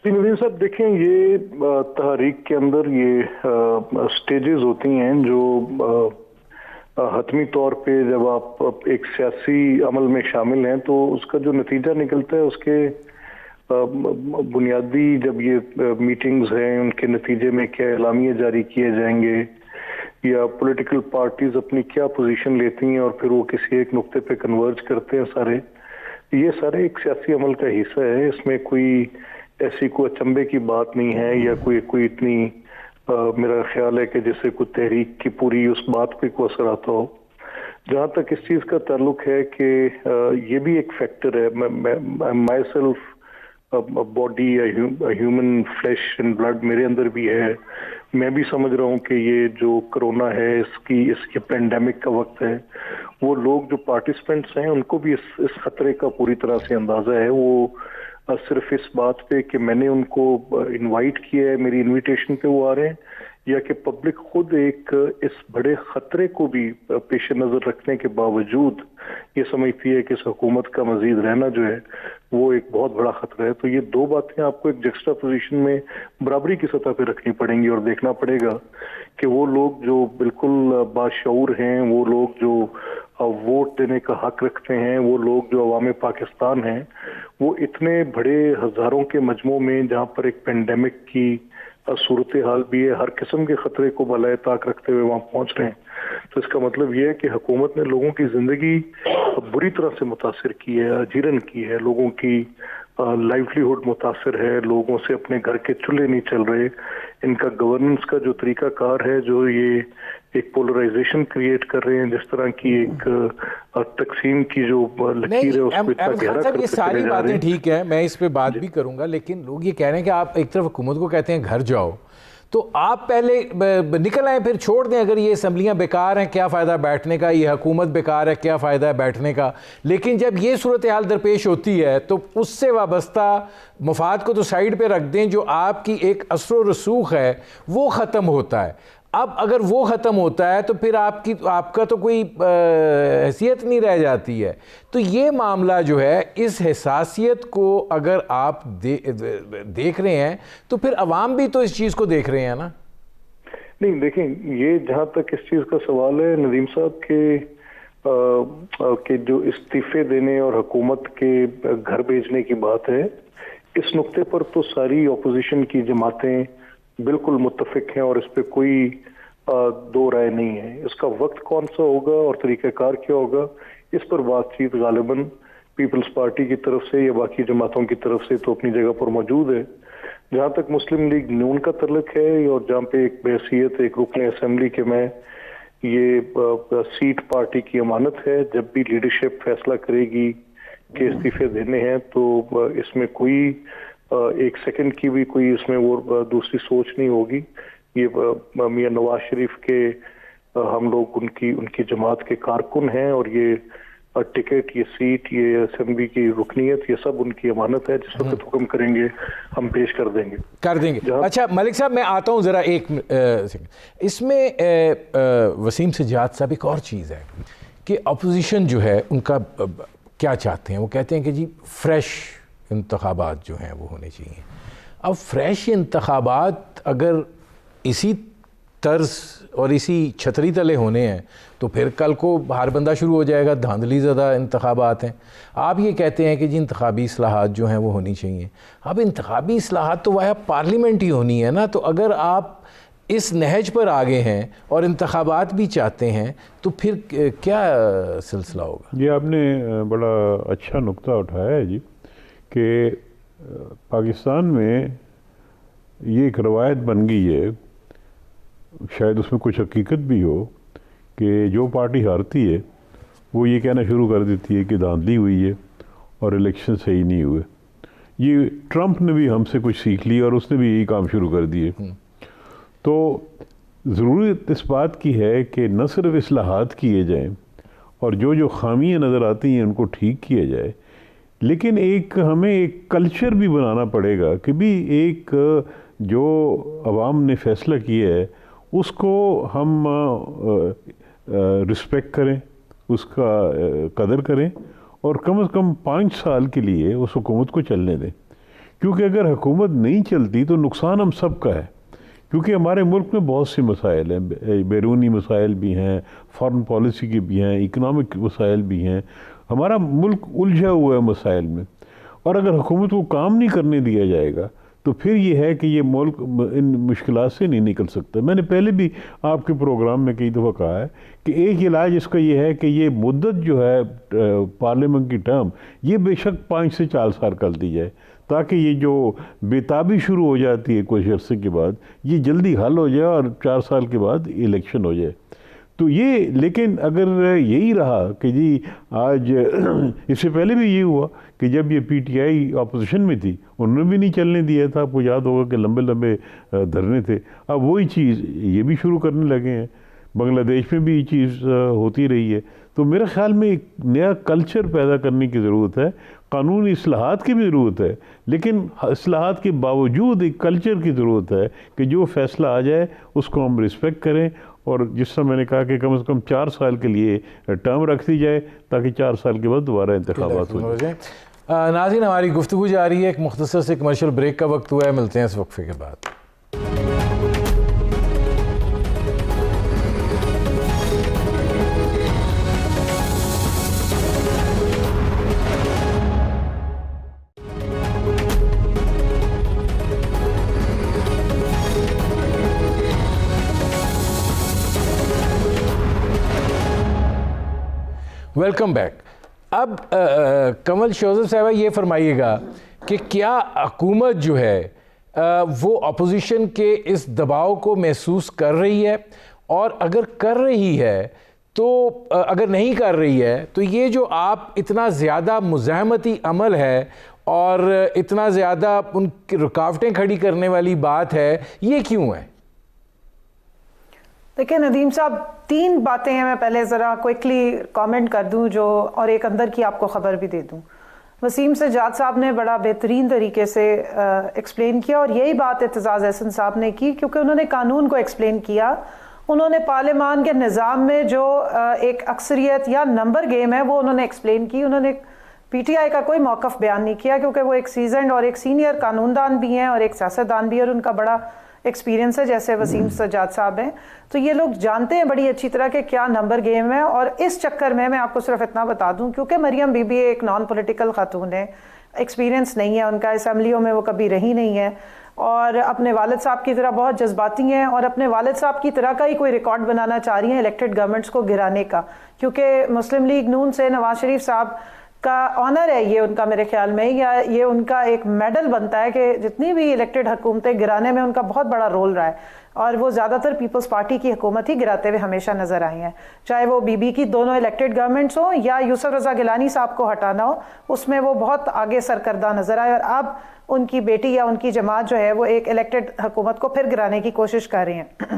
ندیم صاحب دیکھیں, یہ تحریک کے اندر یہ سٹیجز ہوتی ہیں جو حتمی طور پہ جب آپ ایک سیاسی عمل میں شامل ہیں تو اس کا جو نتیجہ نکلتا ہے اس کے بنیادی جب یہ میٹنگز ہیں ان کے نتیجے میں کیا اعلامیے جاری کیے جائیں گے, یا پولیٹیکل پارٹیز اپنی کیا پوزیشن لیتی ہیں اور پھر وہ کسی ایک نقطے پہ کنورج کرتے ہیں, سارے یہ سارے ایک سیاسی عمل کا حصہ ہے. اس میں کوئی ایسی کوئی اچنبے کی بات نہیں ہے, یا کوئی اتنی میرا خیال ہے کہ جیسے کوئی تحریک کی پوری اس بات پہ کوئی اثر آتا ہو. جہاں تک اس چیز کا تعلق ہے کہ یہ بھی ایک فیکٹر ہے, my self body, human flesh and blood میرے اندر بھی ہے. میں بھی سمجھ رہا ہوں کہ یہ جو کرونا ہے اس کی پینڈیمک کا وقت ہے, وہ لوگ جو پارٹیسپینٹس ہیں ان کو بھی اس خطرے کا پوری طرح سے اندازہ ہے. وہ صرف اس بات پہ کہ میں نے ان کو انوائٹ کیا ہے, میری انویٹیشن پہ وہ آ رہے ہیں, یا کہ پبلک خود ایک اس بڑے خطرے کو بھی پیش نظر رکھنے کے باوجود یہ سمجھتی ہے کہ اس حکومت کا مزید رہنا جو ہے وہ ایک بہت بڑا خطرہ ہے. تو یہ دو باتیں آپ کو ایک جکسٹا پوزیشن میں برابری کی سطح پہ رکھنی پڑیں گی, اور دیکھنا پڑے گا کہ وہ لوگ جو بالکل باشعور ہیں, وہ لوگ جو ووٹ دینے کا حق رکھتے ہیں, وہ لوگ جو عوام پاکستان ہیں, وہ اتنے بڑے ہزاروں کے مجموع میں جہاں پر ایک پینڈیمک کی صورتحال بھی ہے, ہر قسم کے خطرے کو بالائے طاق رکھتے ہوئے وہاں پہنچ رہے ہیں. تو اس کا مطلب یہ ہے کہ حکومت نے لوگوں کی زندگی بری طرح سے متاثر کی ہے, اجیرن کی ہے, لوگوں کی لائیولیہوڈ متاثر ہے, لوگوں سے اپنے گھر کے چولہے نہیں چل رہے, ان کا گورننس کا جو طریقہ کار ہے, جو یہ ایک پولرائزیشن کریٹ کر رہے ہیں, جس طرح کی ایک تقسیم کی جو لکیر ہے اس کو اتنا گہرا کرتے یہ ساری باتیں ٹھیک ہے, میں اس پہ بات بھی کروں گا, لیکن لوگ یہ کہہ رہے ہیں کہ آپ ایک طرف حکومت کو کہتے ہیں گھر جاؤ, تو آپ پہلے نکل آئیں پھر چھوڑ دیں. اگر یہ اسمبلیاں بیکار ہیں کیا فائدہ بیٹھنے کا, یہ حکومت بیکار ہے کیا فائدہ ہے بیٹھنے کا. لیکن جب یہ صورتحال درپیش ہوتی ہے تو اس سے وابستہ مفاد کو تو سائیڈ پہ رکھ دیں, جو آپ کی ایک اثر و رسوخ ہے وہ ختم ہوتا ہے. اب اگر وہ ختم ہوتا ہے تو پھر آپ کا تو کوئی حیثیت نہیں رہ جاتی ہے. تو یہ معاملہ جو ہے, اس حساسیت کو اگر آپ دیکھ رہے ہیں تو پھر عوام بھی تو اس چیز کو دیکھ رہے ہیں نا. نہیں دیکھیں, یہ جہاں تک اس چیز کا سوال ہے ندیم صاحب کہ جو استعفے دینے اور حکومت کے گھر بھیجنے کی بات ہے, اس نقطے پر تو ساری اپوزیشن کی جماعتیں بالکل متفق ہیں اور اس پہ کوئی دو رائے نہیں ہے. اس کا وقت کون سا ہوگا اور طریقہ کار کیا ہوگا, اس پر بات چیت غالباً پیپلز پارٹی کی طرف سے یا باقی جماعتوں کی طرف سے تو اپنی جگہ پر موجود ہے. جہاں تک مسلم لیگ نون کا تعلق ہے, اور جہاں پہ ایک بحیثیت ایک رکن اسمبلی کے میں یہ سیٹ پارٹی کی امانت ہے, جب بھی لیڈرشپ فیصلہ کرے گی کہ استعفے دینے ہیں تو اس میں کوئی ایک سیکنڈ کی بھی کوئی اس میں وہ دوسری سوچ نہیں ہوگی. یہ میاں نواز شریف کے ہم لوگ ان کی جماعت کے کارکن ہیں، اور یہ ٹکٹ، یہ سیٹ، یہ اسمبلی کی رکنیت، یہ سب ان کی امانت ہے. جس وقت حکم کریں گے ہم پیش کر دیں گے. اچھا ملک صاحب، میں آتا ہوں ذرا ایک اس میں وسیم سجاد صاحب ایک اور چیز ہے کہ اپوزیشن جو ہے ان کا کیا چاہتے ہیں. وہ کہتے ہیں کہ جی فریش انتخابات جو ہیں وہ ہونے چاہیے. اب فریش انتخابات اگر اسی طرز اور اسی چھتری تلے ہونے ہیں تو پھر کل کو ہر بندہ شروع ہو جائے گا دھاندلی زدہ انتخابات ہیں. آپ یہ کہتے ہیں کہ جی انتخابی اصلاحات جو ہیں وہ ہونی چاہیے. اب انتخابی اصلاحات تو وہ پارلیمنٹ ہی ہونی ہے نا. تو اگر آپ اس نہج پر آگے ہیں اور انتخابات بھی چاہتے ہیں تو پھر کیا سلسلہ ہوگا؟ یہ آپ نے بڑا اچھا نقطہ اٹھایا ہے جی، کہ پاکستان میں یہ ایک روایت بن گئی ہے، شاید اس میں کچھ حقیقت بھی ہو، کہ جو پارٹی ہارتی ہے وہ یہ کہنا شروع کر دیتی ہے کہ دھاندلی ہوئی ہے اور الیکشن صحیح نہیں ہوئے. یہ ٹرمپ نے بھی ہم سے کچھ سیکھ لیا اور اس نے بھی یہی کام شروع کر دیے. تو ضرورت اس بات کی ہے کہ نہ صرف اصلاحات کیے جائیں اور جو خامیاں نظر آتی ہیں ان کو ٹھیک کیا جائے، لیکن ہمیں ایک کلچر بھی بنانا پڑے گا کہ بھی ایک جو عوام نے فیصلہ کیا ہے اس کو ہم رسپیکٹ کریں، اس کا قدر کریں، اور کم از کم 5 سال کے لیے اس حکومت کو چلنے دیں. کیونکہ اگر حکومت نہیں چلتی تو نقصان ہم سب کا ہے. کیونکہ ہمارے ملک میں بہت سے مسائل ہیں، بیرونی مسائل بھی ہیں، فارن پالیسی کے بھی ہیں، اکنامک مسائل بھی ہیں. ہمارا ملک الجھا ہوا ہے مسائل میں، اور اگر حکومت کو کام نہیں کرنے دیا جائے گا تو پھر یہ ہے کہ یہ ملک ان مشکلات سے نہیں نکل سکتا. میں نے پہلے بھی آپ کے پروگرام میں کئی دفعہ کہا ہے کہ ایک علاج اس کا یہ ہے کہ یہ مدت جو ہے پارلیمنٹ کی ٹرم، یہ بے شک 5 سے 4 سال کر دی جائے، تاکہ یہ جو بےتابی شروع ہو جاتی ہے کچھ عرصے کے بعد یہ جلدی حل ہو جائے اور 4 سال کے بعد الیکشن ہو جائے. تو یہ لیکن اگر یہی رہا کہ جی آج اس سے پہلے بھی یہ ہوا کہ جب یہ پی ٹی آئی اپوزیشن میں تھی انہوں نے بھی نہیں چلنے دیا تھا. آپ کو یاد ہوگا کہ لمبے لمبے دھرنے تھے. اب وہی چیز یہ بھی شروع کرنے لگے ہیں. بنگلہ دیش میں بھی یہ چیز ہوتی رہی ہے. تو میرے خیال میں ایک نیا کلچر پیدا کرنے کی ضرورت ہے. قانونی اصلاحات کی بھی ضرورت ہے، لیکن اصلاحات کے باوجود ایک کلچر کی ضرورت ہے کہ جو فیصلہ آ جائے اس کو ہم رسپیکٹ کریں. اور جس طرح میں نے کہا کہ کم از کم 4 سال کے لیے ٹرم رکھ دی جائے تاکہ 4 سال کے بعد دوبارہ انتخابات ہو جائیں. ناظرین، ہماری گفتگو جاری ہے. ایک مختصر سے کمرشل بریک کا وقت ہوا ہے. ملتے ہیں اس وقفے کے بعد. Welcome back. اب کمل شوزف صاحبہ یہ فرمائیے گا کہ کیا حکومت جو ہے وہ اپوزیشن کے اس دباؤ کو محسوس کر رہی ہے، اور اگر کر رہی ہے تو اگر نہیں کر رہی ہے تو یہ جو آپ اتنا زیادہ مزاحمتی عمل ہے اور اتنا زیادہ ان کی رکاوٹیں کھڑی کرنے والی بات ہے، یہ کیوں ہے؟ دیکھیں ندیم صاحب، 3 باتیں ہیں. میں پہلے ذرا کوئکلی کامنٹ کر دوں اور ایک اندر کی آپ کو خبر بھی دے دوں. وسیم سجاد صاحب نے بڑا بہترین طریقے سے ایکسپلین کیا، اور یہی بات اعتزاز احسن صاحب نے کی، کیونکہ انہوں نے قانون کو ایکسپلین کیا. انہوں نے پارلیمان کے نظام میں جو ایک اکثریت یا نمبر گیم ہے وہ انہوں نے ایکسپلین کی. انہوں نے پی ٹی آئی کا کوئی موقف بیان نہیں کیا، کیونکہ وہ ایک سیزنڈ اور ایک سینئر قانون دان بھی ہیں اور ایک سیاستدان بھی ہے، اور ان کا بڑا ایکسپیرینس ہے جیسے وسیم سجاد صاحب ہیں. تو یہ لوگ جانتے ہیں بڑی اچھی طرح کہ کیا نمبر گیم ہے. اور اس چکر میں آپ کو صرف اتنا بتا دوں، کیونکہ مریم بی بی ایک نان پولیٹیکل خاتون ہے، ایکسپیرینس نہیں ہے ان کا، اسمبلیوں میں وہ کبھی رہی نہیں ہے، اور اپنے والد صاحب کی طرح بہت جذباتی ہیں، اور اپنے والد صاحب کی طرح کا ہی کوئی ریکارڈ بنانا چاہ رہی ہیں الیکٹڈ گورنمنٹس کو گرانے کا. کیونکہ مسلم لیگ نون سے نواز شریف صاحب کا آنر ہے یہ ان کا، میرے خیال میں یا یہ ان کا ایک میڈل بنتا ہے کہ جتنی بھی الیکٹڈ حکومتیں گرانے میں ان کا بہت بڑا رول رہا ہے، اور وہ زیادہ تر پیپلز پارٹی کی حکومت ہی گراتے ہوئے ہمیشہ نظر آئی ہیں. چاہے وہ بی بی کی دونوں الیکٹڈ گورنمنٹس ہوں یا یوسف رضا گیلانی صاحب کو ہٹانا ہو، اس میں وہ بہت آگے سرکردہ نظر آئے. اور اب ان کی بیٹی یا ان کی جماعت جو ہے وہ ایک الیکٹڈ حکومت کو پھر گرانے کی کوشش کر رہی ہیں.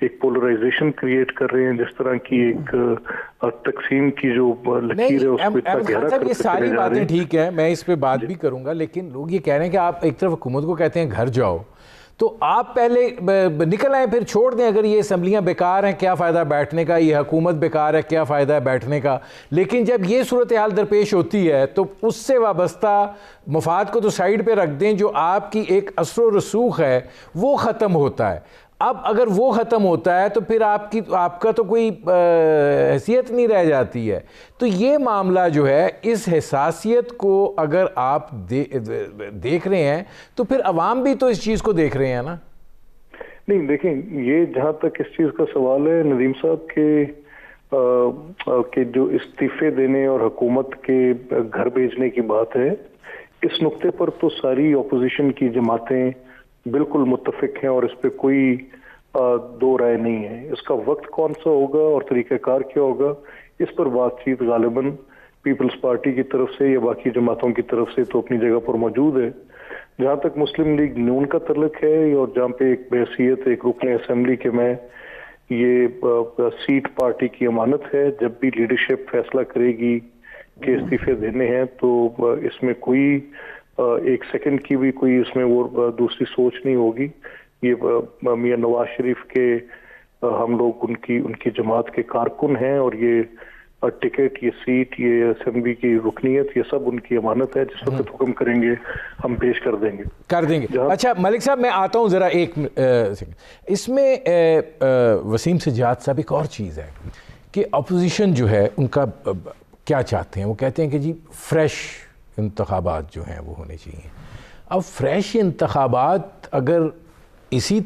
ایک پولرائزیشن کریٹ کر رہے ہیں, جس طرح کی ایک تقسیم کی جو لکیر ہے اس کو اتنا گہرا کرتے یہ ساری چلے جا رہے باتیں ہیں. ٹھیک ہے, میں اس پہ بات بھی کروں گا, لیکن لوگ یہ کہہ رہے ہیں کہ آپ ایک طرف حکومت کو کہتے ہیں گھر جاؤ, تو آپ پہلے نکل آئیں پھر چھوڑ دیں. اگر یہ اسمبلیاں بیکار ہیں کیا فائدہ بیٹھنے کا, یہ حکومت بیکار ہے کیا فائدہ ہے بیٹھنے کا. لیکن جب یہ صورتحال درپیش ہوتی ہے تو اس سے وابستہ مفاد کو تو سائیڈ پہ رکھ دیں, جو آپ کی ایک اثر و رسوخ ہے وہ ختم ہوتا ہے. اب اگر وہ ختم ہوتا ہے تو پھر آپ کا تو کوئی حیثیت نہیں رہ جاتی ہے. تو یہ معاملہ جو ہے اس حساسیت کو اگر آپ دیکھ رہے ہیں تو پھر عوام بھی تو اس چیز کو دیکھ رہے ہیں نا. نہیں دیکھیں, یہ جہاں تک اس چیز کا سوال ہے ندیم صاحب کہ جو استعفے دینے اور حکومت کے گھر بھیجنے کی بات ہے, اس نقطے پر تو ساری اپوزیشن کی جماعتیں بالکل متفق ہیں اور اس پہ کوئی دو رائے نہیں ہے. اس کا وقت کون سا ہوگا اور طریقہ کار کیا ہوگا, اس پر بات چیت غالباً پیپلز پارٹی کی طرف سے یا باقی جماعتوں کی طرف سے تو اپنی جگہ پر موجود ہے. جہاں تک مسلم لیگ نون کا تعلق ہے اور جہاں پہ ایک بحیثیت ایک رکن اسمبلی کے میں یہ سیٹ پارٹی کی امانت ہے, جب بھی لیڈرشپ فیصلہ کرے گی کہ استعفے دینے ہیں تو اس میں کوئی ایک سیکنڈ کی بھی کوئی اس میں وہ دوسری سوچ نہیں ہوگی. یہ میاں نواز شریف کے ہم لوگ ان کی جماعت کے کارکن ہیں اور یہ ٹکٹ, یہ سیٹ, یہ اسمبلی کی رکنیت, یہ سب ان کی امانت ہے. جس وقت حکم کریں گے ہم پیش کر دیں گے. اچھا ملک صاحب میں آتا ہوں ذرا ایک اس میں وسیم سجاد صاحب ایک اور چیز ہے کہ اپوزیشن جو ہے ان کا کیا چاہتے ہیں. وہ کہتے ہیں کہ جی فریش انتخابات جو ہیں وہ ہونے چاہیے. اب فریش انتخابات اگر اسی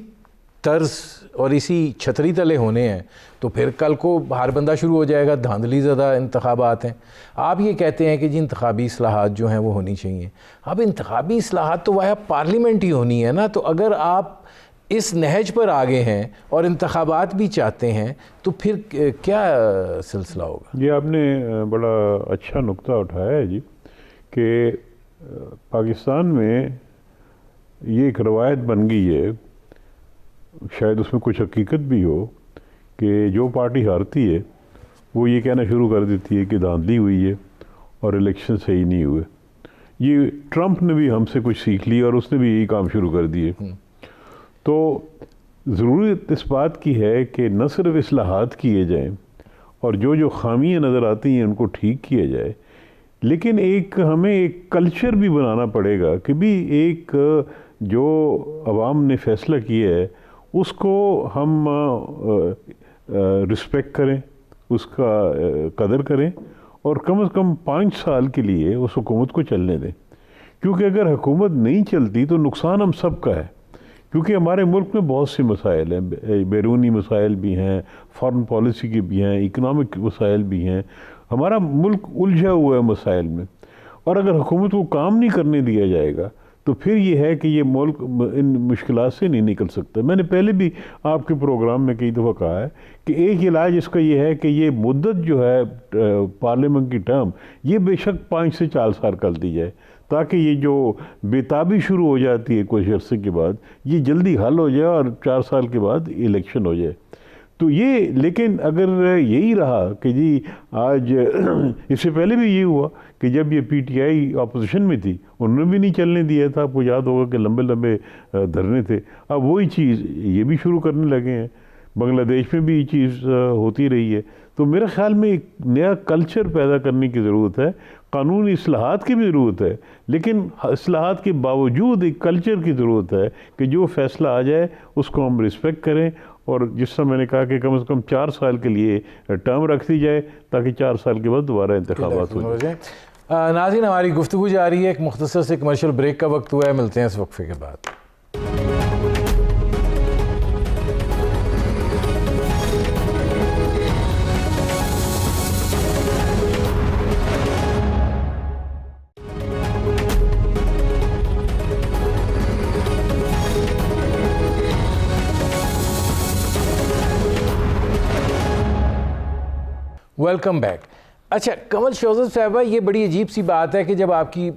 طرز اور اسی چھتری تلے ہونے ہیں تو پھر کل کو ہر بندہ شروع ہو جائے گا دھاندلی زدہ انتخابات ہیں. آپ یہ کہتے ہیں کہ جی انتخابی اصلاحات جو ہیں وہ ہونی چاہیے. اب انتخابی اصلاحات تو وایا پارلیمنٹ ہی ہونی ہے نا, تو اگر آپ اس نہج پر آگے ہیں اور انتخابات بھی چاہتے ہیں تو پھر کیا سلسلہ ہوگا؟ یہ آپ نے بڑا اچھا نقطہ اٹھایا ہے جی, کہ پاکستان میں یہ ایک روایت بن گئی ہے, شاید اس میں کچھ حقیقت بھی ہو, کہ جو پارٹی ہارتی ہے وہ یہ کہنا شروع کر دیتی ہے کہ دھاندلی ہوئی ہے اور الیکشن صحیح نہیں ہوئے. یہ ٹرمپ نے بھی ہم سے کچھ سیکھ لی اور اس نے بھی یہی کام شروع کر دیے. تو ضرورت اس بات کی ہے کہ نہ صرف اصلاحات کیے جائیں اور جو خامیاں نظر آتی ہیں ان کو ٹھیک کیا جائے, لیکن ہمیں ایک کلچر بھی بنانا پڑے گا کہ بھی ایک جو عوام نے فیصلہ کیا ہے اس کو ہم رسپیکٹ کریں, اس کا قدر کریں اور کم از کم 5 سال کے لیے اس حکومت کو چلنے دیں. کیونکہ اگر حکومت نہیں چلتی تو نقصان ہم سب کا ہے, کیونکہ ہمارے ملک میں بہت سے مسائل ہیں, بیرونی مسائل بھی ہیں, فارن پالیسی کے بھی ہیں, اکنامک مسائل بھی ہیں. ہمارا ملک الجھا ہوا ہے مسائل میں, اور اگر حکومت کو کام نہیں کرنے دیا جائے گا تو پھر یہ ہے کہ یہ ملک ان مشکلات سے نہیں نکل سکتا. میں نے پہلے بھی آپ کے پروگرام میں کئی دفعہ کہا ہے کہ ایک علاج اس کا یہ ہے کہ یہ مدت جو ہے پارلیمنٹ کی ٹرم یہ بے شک 5 سے 4 سال کر دی جائے, تاکہ یہ جو بےتابی شروع ہو جاتی ہے کچھ عرصے کے بعد یہ جلدی حل ہو جائے اور 4 سال کے بعد الیکشن ہو جائے. تو یہ لیکن اگر یہی رہا کہ جی آج اس سے پہلے بھی یہ ہوا کہ جب یہ پی ٹی آئی اپوزیشن میں تھی انہوں نے بھی نہیں چلنے دیا تھا, آپ کو یاد ہوگا کہ لمبے لمبے دھرنے تھے. اب وہی چیز یہ بھی شروع کرنے لگے ہیں, بنگلہ دیش میں بھی یہ چیز ہوتی رہی ہے. تو میرے خیال میں ایک نیا کلچر پیدا کرنے کی ضرورت ہے, قانونی اصلاحات کی بھی ضرورت ہے, لیکن اصلاحات کے باوجود ایک کلچر کی ضرورت ہے کہ جو فیصلہ آ جائے اس کو ہم رسپیکٹ کریں, اور جس طرح میں نے کہا کہ کم از کم 4 سال کے لیے ٹرم رکھ دی جائے تاکہ 4 سال کے بعد دوبارہ انتخابات ہو جائیں. ناظرین ہماری گفتگو جاری ہے, ایک مختصر سے کمرشل بریک کا وقت ہوا ہے, ملتے ہیں اس وقفے کے بعد. Welcome back. اچھا کنول شوکت صاحبہ، یہ بڑی عجیب سی بات ہے کہ جب آپ کی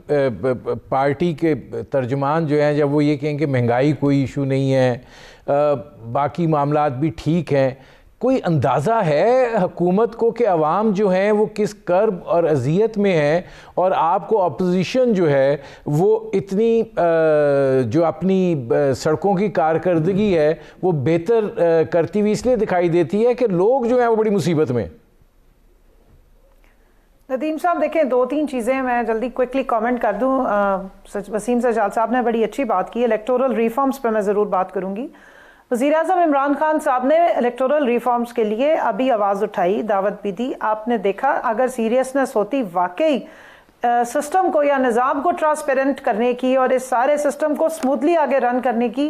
پارٹی کے ترجمان جو ہیں جب وہ یہ کہیں کہ مہنگائی کوئی ایشو نہیں ہے، باقی معاملات بھی ٹھیک ہیں، کوئی اندازہ ہے حکومت کو کہ عوام جو ہیں وہ کس کرب اور اذیت میں ہیں، اور آپ کو اپوزیشن جو ہے وہ اتنی جو اپنی سڑکوں کی کارکردگی ہے وہ بہتر کرتی ہوئی اس لیے دکھائی دیتی ہے کہ لوگ جو ہیں وہ بڑی مصیبت میں؟ ندیم صاحب دیکھیں، 2-3 چیزیں میں جلدی کوئکلی کامنٹ کر دوں. وسیم سجاد صاحب نے بڑی اچھی بات کی. الیکٹورل ریفارمز پہ میں ضرور بات کروں گی. وزیر اعظم عمران خان صاحب نے الیکٹورل ریفارمز کے لیے ابھی آواز اٹھائی، دعوت بھی دی. آپ نے دیکھا اگر سیریسنس ہوتی واقعی سسٹم کو یا نظام کو ٹرانسپیرنٹ کرنے کی اور اس سارے سسٹم کو سموتھلی آگے رن کرنے کی،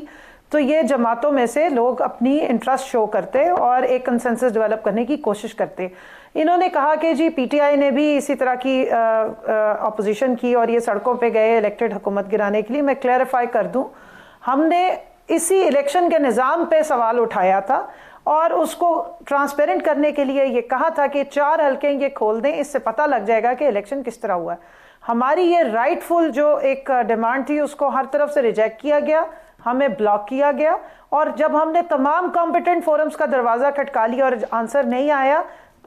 تو یہ جماعتوں میں سے لوگ اپنی انٹرسٹ شو کرتے اور ایک کنسنسس ڈیولپ کرنے کی کوشش کرتے. انہوں نے کہا کہ جی پی ٹی آئی نے بھی اسی طرح کی اپوزیشن کی اور یہ سڑکوں پہ گئے الیکٹڈ حکومت گرانے کے لیے. میں کلیریفائی کر دوں، ہم نے اسی الیکشن کے نظام پہ سوال اٹھایا تھا اور اس کو ٹرانسپیرنٹ کرنے کے لیے یہ کہا تھا کہ 4 حلقے یہ کھول دیں، اس سے پتہ لگ جائے گا کہ الیکشن کس طرح ہوا ہے. ہماری یہ رائٹ فل جو ایک ڈیمانڈ تھی اس کو ہر طرف سے ریجیکٹ کیا گیا، ہمیں بلاک کیا گیا، اور جب ہم نے تمام کمپیٹنٹ فورمز کا دروازہ کھٹکا لیا اور آنسر نہیں آیا،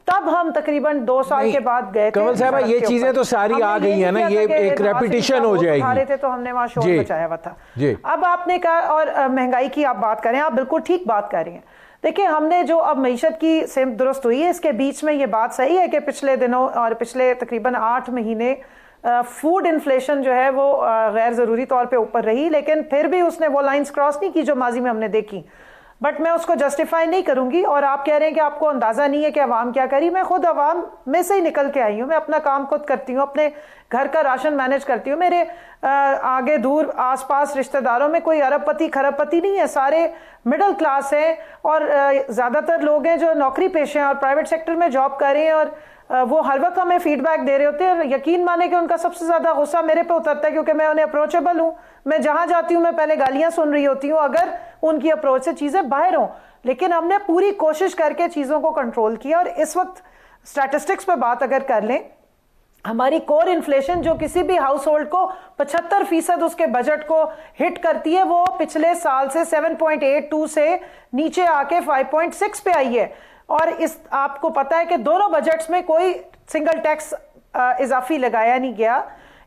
تب ہم تقریباً 2 سال کے بعد گئے تھے. کنول صاحبہ یہ چیزیں تو ساری آ گئی ہیں نا، یہ ایک ریپیٹیشن ہو جائے گی. تھے تو ہم نے وہاں شور مچایا ہوا تھا. اب آپ نے کہا، اور مہنگائی کی آپ بات کریں، آپ بالکل ٹھیک بات کر رہی ہیں. دیکھیں ہم نے جو اب معیشت کی سمت درست ہوئی ہے، اس کے بیچ میں یہ بات صحیح ہے کہ پچھلے دنوں اور پچھلے تقریباً 8 مہینے فوڈ انفلیشن جو ہے وہ غیر ضروری طور پہ اوپر رہی، لیکن پھر بھی اس نے وہ لائنز کراس نہیں کی جو ماضی میں ہم نے دیکھی. بٹ میں اس کو جسٹیفائی نہیں کروں گی. اور آپ کہہ رہے ہیں کہ آپ کو اندازہ نہیں ہے کہ عوام کیا کری. میں خود عوام میں سے ہی نکل کے آئی ہوں، میں اپنا کام خود کرتی ہوں، اپنے گھر کا راشن مینیج کرتی ہوں. میرے آگے دور آس پاس رشتہ داروں میں کوئی ارب پتی کھرب پتی نہیں ہے، سارے مڈل کلاس ہیں، اور زیادہ تر لوگ ہیں جو نوکری پیشے ہیں اور پرائیویٹ سیکٹر میں جاب کر رہے ہیں، اور وہ ہر وقت ہمیں فیڈ بیک دے رہے ہوتے ہیں. اور یقین مانے کہ ان کا سب سے زیادہ غصہ میرے پہ اترتا ہے کیونکہ میں انہیں اپروچیبل ہوں. میں جہاں جاتی ہوں میں پہلے گالیاں سن رہی ہوتی ہوں اگر ان کی اپروچ سے چیزیں باہر ہوں. لیکن ہم نے پوری کوشش کر کے چیزوں کو کنٹرول کیا. اور اس وقت سٹیٹسٹکس پہ بات اگر کر لیں، ہماری کور انفلیشن جو کسی بھی ہاؤس ہولڈ کو 75% اس کے بجٹ کو ہٹ کرتی ہے، وہ پچھلے سال سے 7.82 سے نیچے آ کے 5.6 پہ آئی ہے. اور اس آپ کو پتا ہے کہ دونوں بجٹس میں کوئی سنگل ٹیکس اضافی لگایا نہیں گیا.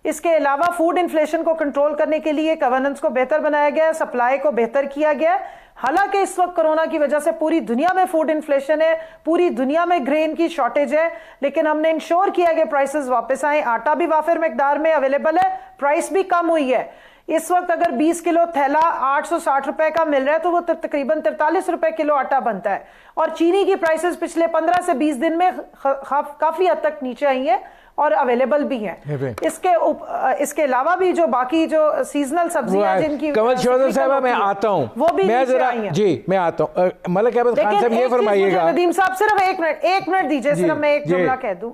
اس کے علاوہ فوڈ انفلیشن کو کنٹرول کرنے کے لیے گورننس کو بہتر بنایا گیا، سپلائی کو بہتر کیا گیا. حالانکہ اس وقت کرونا کی وجہ سے پوری دنیا میں فوڈ انفلیشن ہے، پوری دنیا میں گرین کی شارٹیج ہے، لیکن ہم نے انشور کیا کہ پرائسز واپس آئیں. آٹا بھی وافر مقدار میں اویلیبل ہے، پرائس بھی کم ہوئی ہے. اس وقت اگر 20 کلو تھیلا 860 روپے کا مل رہا ہے تو وہ تقریباً 43 روپے کلو آٹا بنتا ہے. اور چینی کی پرائسز پچھلے 15 سے 20 دن میں کافی حد تک نیچے آئی ہیں اور اویلیبل بھی ہیں. اس کے علاوہ بھی جو باقی جو سیزنل سبزیاں جن کی کنول شوکت صاحبہ میں آتا ہوں، وہ بھی نیچے آئی ہیں. جی میں آتا ہوں. ملک احمد خان صاحب یہ فرمائیے گا. ندیم صاحب صرف ایک منٹ دیجئے، صرف میں ایک جملہ کہہ دوں.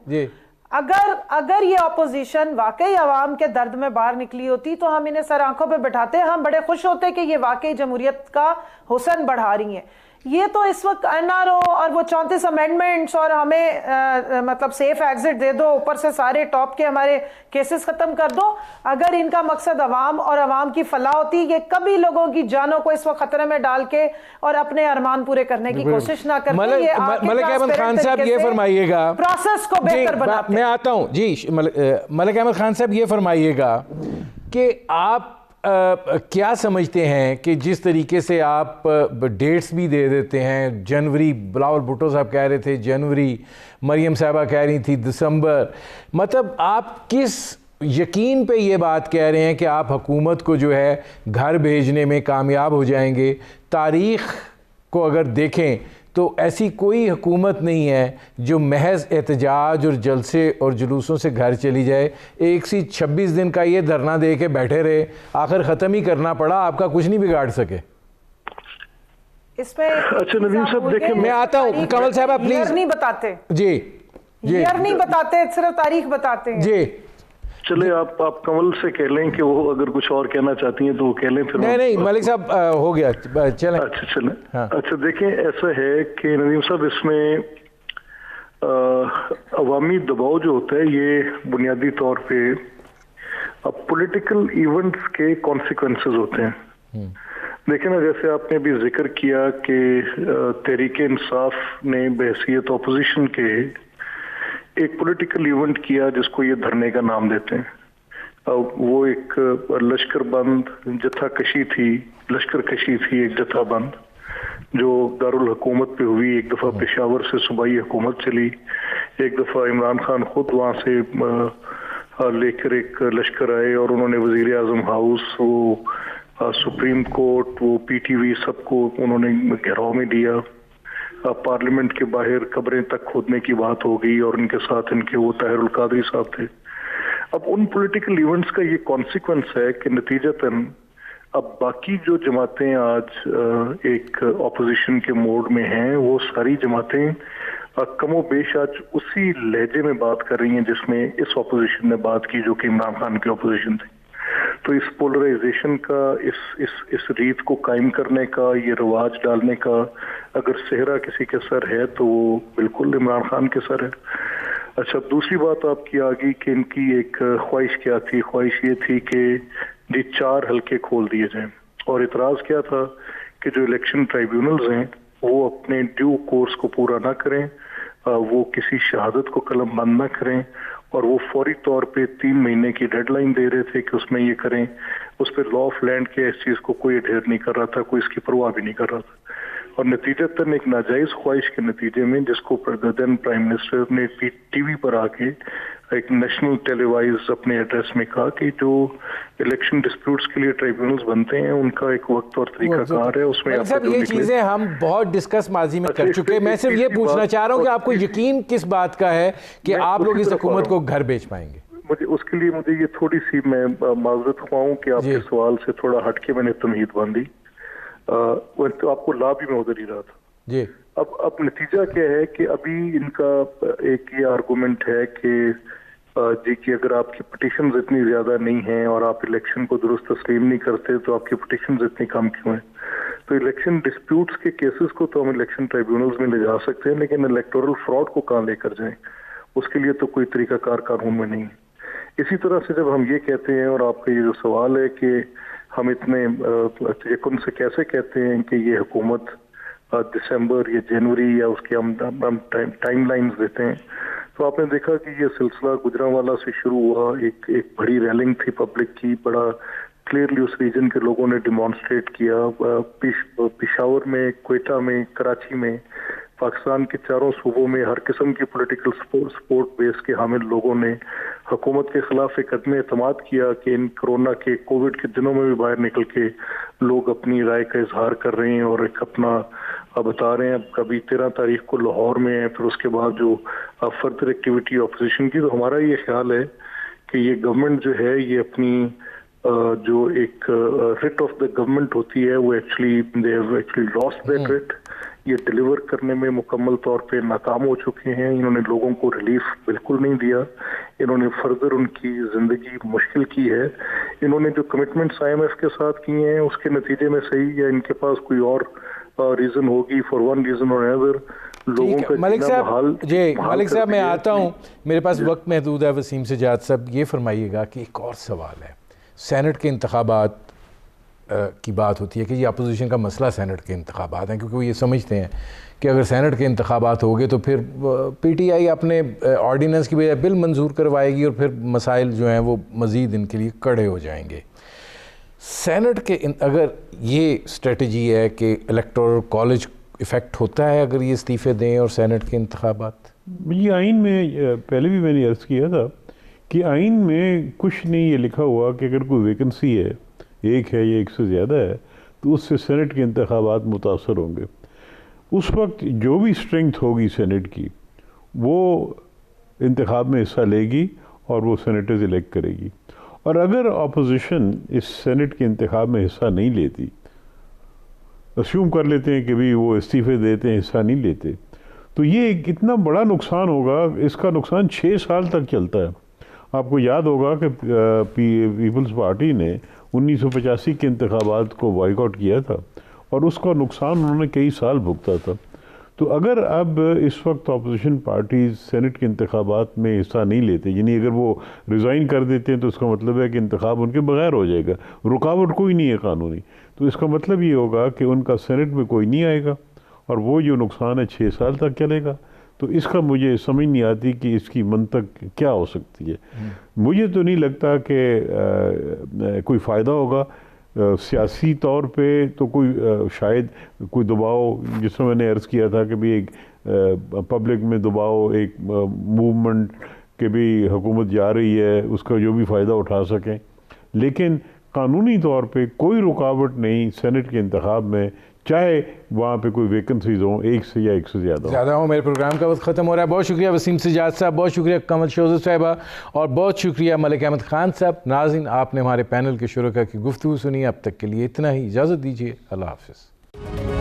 اگر یہ اپوزیشن واقعی عوام کے درد میں باہر نکلی ہوتی تو ہم انہیں سر آنکھوں پہ بٹھاتے، ہم بڑے خوش ہوتے کہ یہ واقعی جمہوریت کا حسن بڑھا رہی ہیں. یہ تو اس وقت این آر او اور وہ 34 امینڈمنٹس اور ہمیں مطلب سیف ایگزٹ دے دو، اوپر سے سارے ٹاپ کے ہمارے کیسز ختم کر دو. اگر ان کا مقصد عوام اور عوام کی فلاح ہوتی، یہ کبھی لوگوں کی جانوں کو اس وقت خطرے میں ڈال کے اور اپنے ارمان پورے کرنے کی کوشش نہ کرتے. ملک احمد خان صاحب یہ فرمائیے گا، پروسیس کو بہتر بناتے. میں آتا ہوں. جی ملک احمد خان صاحب یہ فرمائیے گا کہ آپ کیا سمجھتے ہیں کہ جس طریقے سے آپ ڈیٹس بھی دے دیتے ہیں، جنوری بلاول بھٹو صاحب کہہ رہے تھے جنوری، مریم صاحبہ کہہ رہی تھی دسمبر، مطلب آپ کس یقین پہ یہ بات کہہ رہے ہیں کہ آپ حکومت کو جو ہے گھر بھیجنے میں کامیاب ہو جائیں گے؟ تاریخ کو اگر دیکھیں تو ایسی کوئی حکومت نہیں ہے جو محض احتجاج اور جلسے اور جلوسوں سے گھر چلی جائے. ایک سی 26 دن کا یہ دھرنا دے کے بیٹھے رہے، آخر ختم ہی کرنا پڑا، آپ کا کچھ نہیں بگاڑ سکے. اس میں اچھا ندیم صاحب دیکھیں، میں آتا ہوں. کنول صاحبہ پلیز. نہیں بتاتے جی ایئر نہیں بتاتے، صرف تاریخ بتاتے ہیں. جی چلے آپ کنول سے کہہ لیں کہ وہ اگر کچھ اور کہنا چاہتی ہیں تو وہ کہہ لیں. پھر نہیں ملک صاحب ہو گیا، چلیں. اچھا چلیں. اچھا دیکھیں ایسا ہے کہ ندیم صاحب اس میں عوامی دباؤ جو ہوتا ہے یہ بنیادی طور پہ پولیٹیکل ایونٹس کے کانسیکوینسز ہوتے ہیں. دیکھیں نا، جیسے آپ نے ابھی ذکر کیا کہ تحریک انصاف نے بحیثیت اپوزیشن کے ایک پولیٹیکل ایونٹ کیا جس کو یہ دھرنے کا نام دیتے ہیں. وہ ایک لشکر بند جتھا کشی تھی، لشکر کشی تھی، ایک جتھا بند جو دارالحکومت پہ ہوئی. ایک دفعہ پشاور سے صوبائی حکومت چلی، ایک دفعہ عمران خان خود وہاں سے لے کر ایک لشکر آئے اور انہوں نے وزیر اعظم ہاؤس، وہ سپریم کورٹ، وہ پی ٹی وی، سب کو انہوں نے گھیراؤ میں دیا. پارلیمنٹ کے باہر قبریں تک کھودنے کی بات ہو گئی اور ان کے ساتھ ان کے وہ طاہر القادری صاحب تھے. اب ان پولیٹیکل ایونٹس کا یہ کانسیکوینس ہے کہ نتیجتاً اب باقی جو جماعتیں آج ایک اپوزیشن کے موڈ میں ہیں، وہ ساری جماعتیں کم و بیش آج اسی لہجے میں بات کر رہی ہیں جس میں اس اپوزیشن نے بات کی جو کہ عمران خان کی اپوزیشن تھی. تو اس پولرائزیشن کا، اس ریت کو قائم کرنے کا، یہ رواج ڈالنے کا اگر صحرا کسی کے سر ہے تو وہ بالکل عمران خان کے سر ہے. اچھا، دوسری بات آپ کی آگئی کہ ان کی ایک خواہش کیا تھی. خواہش یہ تھی کہ یہ 4 حلقے کھول دیے جائیں، اور اعتراض کیا تھا کہ جو الیکشن ٹرائیبیونلز ہیں وہ اپنے ڈیو کورس کو پورا نہ کریں، وہ کسی شہادت کو قلم بند نہ کریں، اور وہ فوری طور پہ 3 مہینے کی ڈیڈ لائن دے رہے تھے کہ اس میں یہ کریں. اس پہ لا آف لینڈ کے اس چیز کو کوئی اڈھیر نہیں کر رہا تھا، کوئی اس کی پرواہ بھی نہیں کر رہا تھا. اور نتیجتاً ایک ناجائز خواہش کے نتیجے میں، جس کو دین پرائم منسٹر نے ٹی وی پر آ کے ایک نیشنل ٹیلی وائز اپنے ایڈریس میں کہا کہ جو الیکشن ڈسپیوٹس کے لیے ٹرائیبیونلز بنتے ہیں ان کا ایک وقت اور طریقہ کار ہے، اس میں یہ چیزیں ہم بہت ڈسکس ماضی میں کر چکے ہیں. میں صرف یہ پوچھنا چاہ رہا ہوں کہ آپ کو یقین کس بات کا ہے کہ آپ لوگ اس حکومت کو گھر بیچ پائیں گے؟ مجھے اس کے لیے مجھے یہ تھوڑی سی، میں معذرت خواہ ہوں کہ آپ کے سوال سے تھوڑا ہٹ کے میں نے تمہید باندھی. تو آپ کو لا بھی میں ادھر ہی رہا تھا. جی، اب نتیجہ کیا ہے کہ ابھی ان کا ایک یہ آرگومنٹ ہے کہ جی کہ اگر آپ کی پٹیشنز اتنی زیادہ نہیں ہیں اور آپ الیکشن کو درست تسلیم نہیں کرتے تو آپ کی پٹیشنز اتنی کم کیوں ہیں. تو الیکشن ڈسپیوٹس کے کیسز کو تو ہم الیکشن ٹرائیبیونلز میں لے جا سکتے ہیں، لیکن الیکٹورل فراڈ کو کہاں لے کر جائیں، اس کے لیے تو کوئی طریقہ کار قانون میں نہیں ہے. اسی طرح سے جب ہم یہ کہتے ہیں، اور آپ کا یہ جو سوال ہے کہ ہم اتنے یقین سے کیسے کہتے ہیں کہ یہ حکومت دسمبر یا جنوری یا اس کے ہم ٹائم لائنز دیتے ہیں، تو آپ نے دیکھا کہ یہ سلسلہ گجرانوالہ سے شروع ہوا. ایک بڑی ریلنگ تھی پبلک کی، بڑا کلیئرلی اس ریجن کے لوگوں نے ڈیمانسٹریٹ کیا. پشاور میں، کوئٹہ میں، کراچی میں، پاکستان کے 4 صوبوں میں ہر قسم کی پولیٹیکل سپورٹ بیس کے حامل لوگوں نے حکومت کے خلاف ایک عدم اعتماد کیا کہ ان کورونا کے کووڈ کے دنوں میں بھی باہر نکل کے لوگ اپنی رائے کا اظہار کر رہے ہیں اور ایک اپنا بتا رہے ہیں. کبھی 13 تاریخ کو لاہور میں ہے، پھر اس کے بعد جو فردر ایکٹیویٹی اپوزیشن کی. تو ہمارا یہ خیال ہے کہ یہ گورنمنٹ جو ہے یہ اپنی جو ایک رٹ آف دا گورنمنٹ ہوتی ہے وہ ایکچولی لاسٹ دیٹ رٹ. یہ ڈیلیور کرنے میں مکمل طور پہ ناکام ہو چکے ہیں. انہوں نے لوگوں کو ریلیف بالکل نہیں دیا، انہوں نے فردر ان کی زندگی مشکل کی ہے. انہوں نے جو کمٹمنٹس IMF کے ساتھ کیے ہیں اس کے نتیجے میں صحیح یا ان کے پاس کوئی اور ریزن ہوگی، فار ون ریزن اور ادر لوگوں کا ملک صاحب میں آتا ہوں، میرے پاس وقت محدود ہے. وسیم سجاد صاحب یہ فرمائیے گا کہ ایک اور سوال ہے، سینٹ کے انتخابات کی بات ہوتی ہے کہ یہ اپوزیشن کا مسئلہ سینٹ کے انتخابات ہیں، کیونکہ وہ یہ سمجھتے ہیں کہ اگر سینٹ کے انتخابات ہو گئے تو پھر PTI اپنے آرڈیننس کی بجائے بل منظور کروائے گی اور پھر مسائل جو ہیں وہ مزید ان کے لیے کڑے ہو جائیں گے. سینٹ کے اگر یہ اسٹریٹجی ہے کہ الیکٹورل کالج افیکٹ ہوتا ہے اگر یہ استعفے دیں اور سینٹ کے انتخابات؟ یہ آئین میں پہلے بھی میں نے عرض کیا تھا کہ آئین میں کچھ نہیں یہ لکھا ہوا کہ اگر کوئی ویکنسی ہے، ایک ہے یا ایک سے زیادہ ہے، تو اس سے سینٹ کے انتخابات متاثر ہوں گے. اس وقت جو بھی اسٹرینگتھ ہوگی سینٹ کی وہ انتخاب میں حصہ لے گی اور وہ سینیٹرز الیکٹ کرے گی. اور اگر اپوزیشن اس سینٹ کے انتخاب میں حصہ نہیں لیتی، اسیوم کر لیتے ہیں کہ بھی وہ استعفے دیتے ہیں، حصہ نہیں لیتے، تو یہ اتنا بڑا نقصان ہوگا. اس کا نقصان 6 سال تک چلتا ہے. آپ کو یاد ہوگا کہ پیپلز پارٹی نے 1985 کے انتخابات کو بائیکاٹ کیا تھا اور اس کا نقصان انہوں نے کئی سال بھگتا تھا. تو اگر اب اس وقت اپوزیشن پارٹیز سینٹ کے انتخابات میں حصہ نہیں لیتے، یعنی اگر وہ ریزائن کر دیتے ہیں تو اس کا مطلب ہے کہ انتخاب ان کے بغیر ہو جائے گا، رکاوٹ کوئی نہیں ہے قانونی، تو اس کا مطلب یہ ہوگا کہ ان کا سینٹ میں کوئی نہیں آئے گا اور وہ جو نقصان ہے 6 سال تک چلے گا۔ تو اس کا مجھے سمجھ نہیں آتی کہ اس کی منطق کیا ہو سکتی ہے۔ مجھے تو نہیں لگتا کہ کوئی فائدہ ہوگا سیاسی طور پہ، تو کوئی شاید کوئی دباؤ، جس طرح میں نے عرض کیا تھا کہ بھی ایک پبلک میں دباؤ، ایک موومنٹ کہ بھی حکومت جا رہی ہے، اس کا جو بھی فائدہ اٹھا سکیں، لیکن قانونی طور پہ کوئی رکاوٹ نہیں سینٹ کے انتخاب میں، چاہے وہاں پہ کوئی ویکنسیز ہوں 1 سے یا 1 سے زیادہ ہوں۔ میرے پروگرام کا وقت ختم ہو رہا ہے۔ بہت شکریہ وسیم سجاد صاحب، بہت شکریہ کمل شوزر صاحبہ، اور بہت شکریہ ملک احمد خان صاحب۔ ناظرین، آپ نے ہمارے پینل کے شرکاء کی گفتگو سنی، اب تک کے لیے اتنا ہی، اجازت دیجیے، اللہ حافظ۔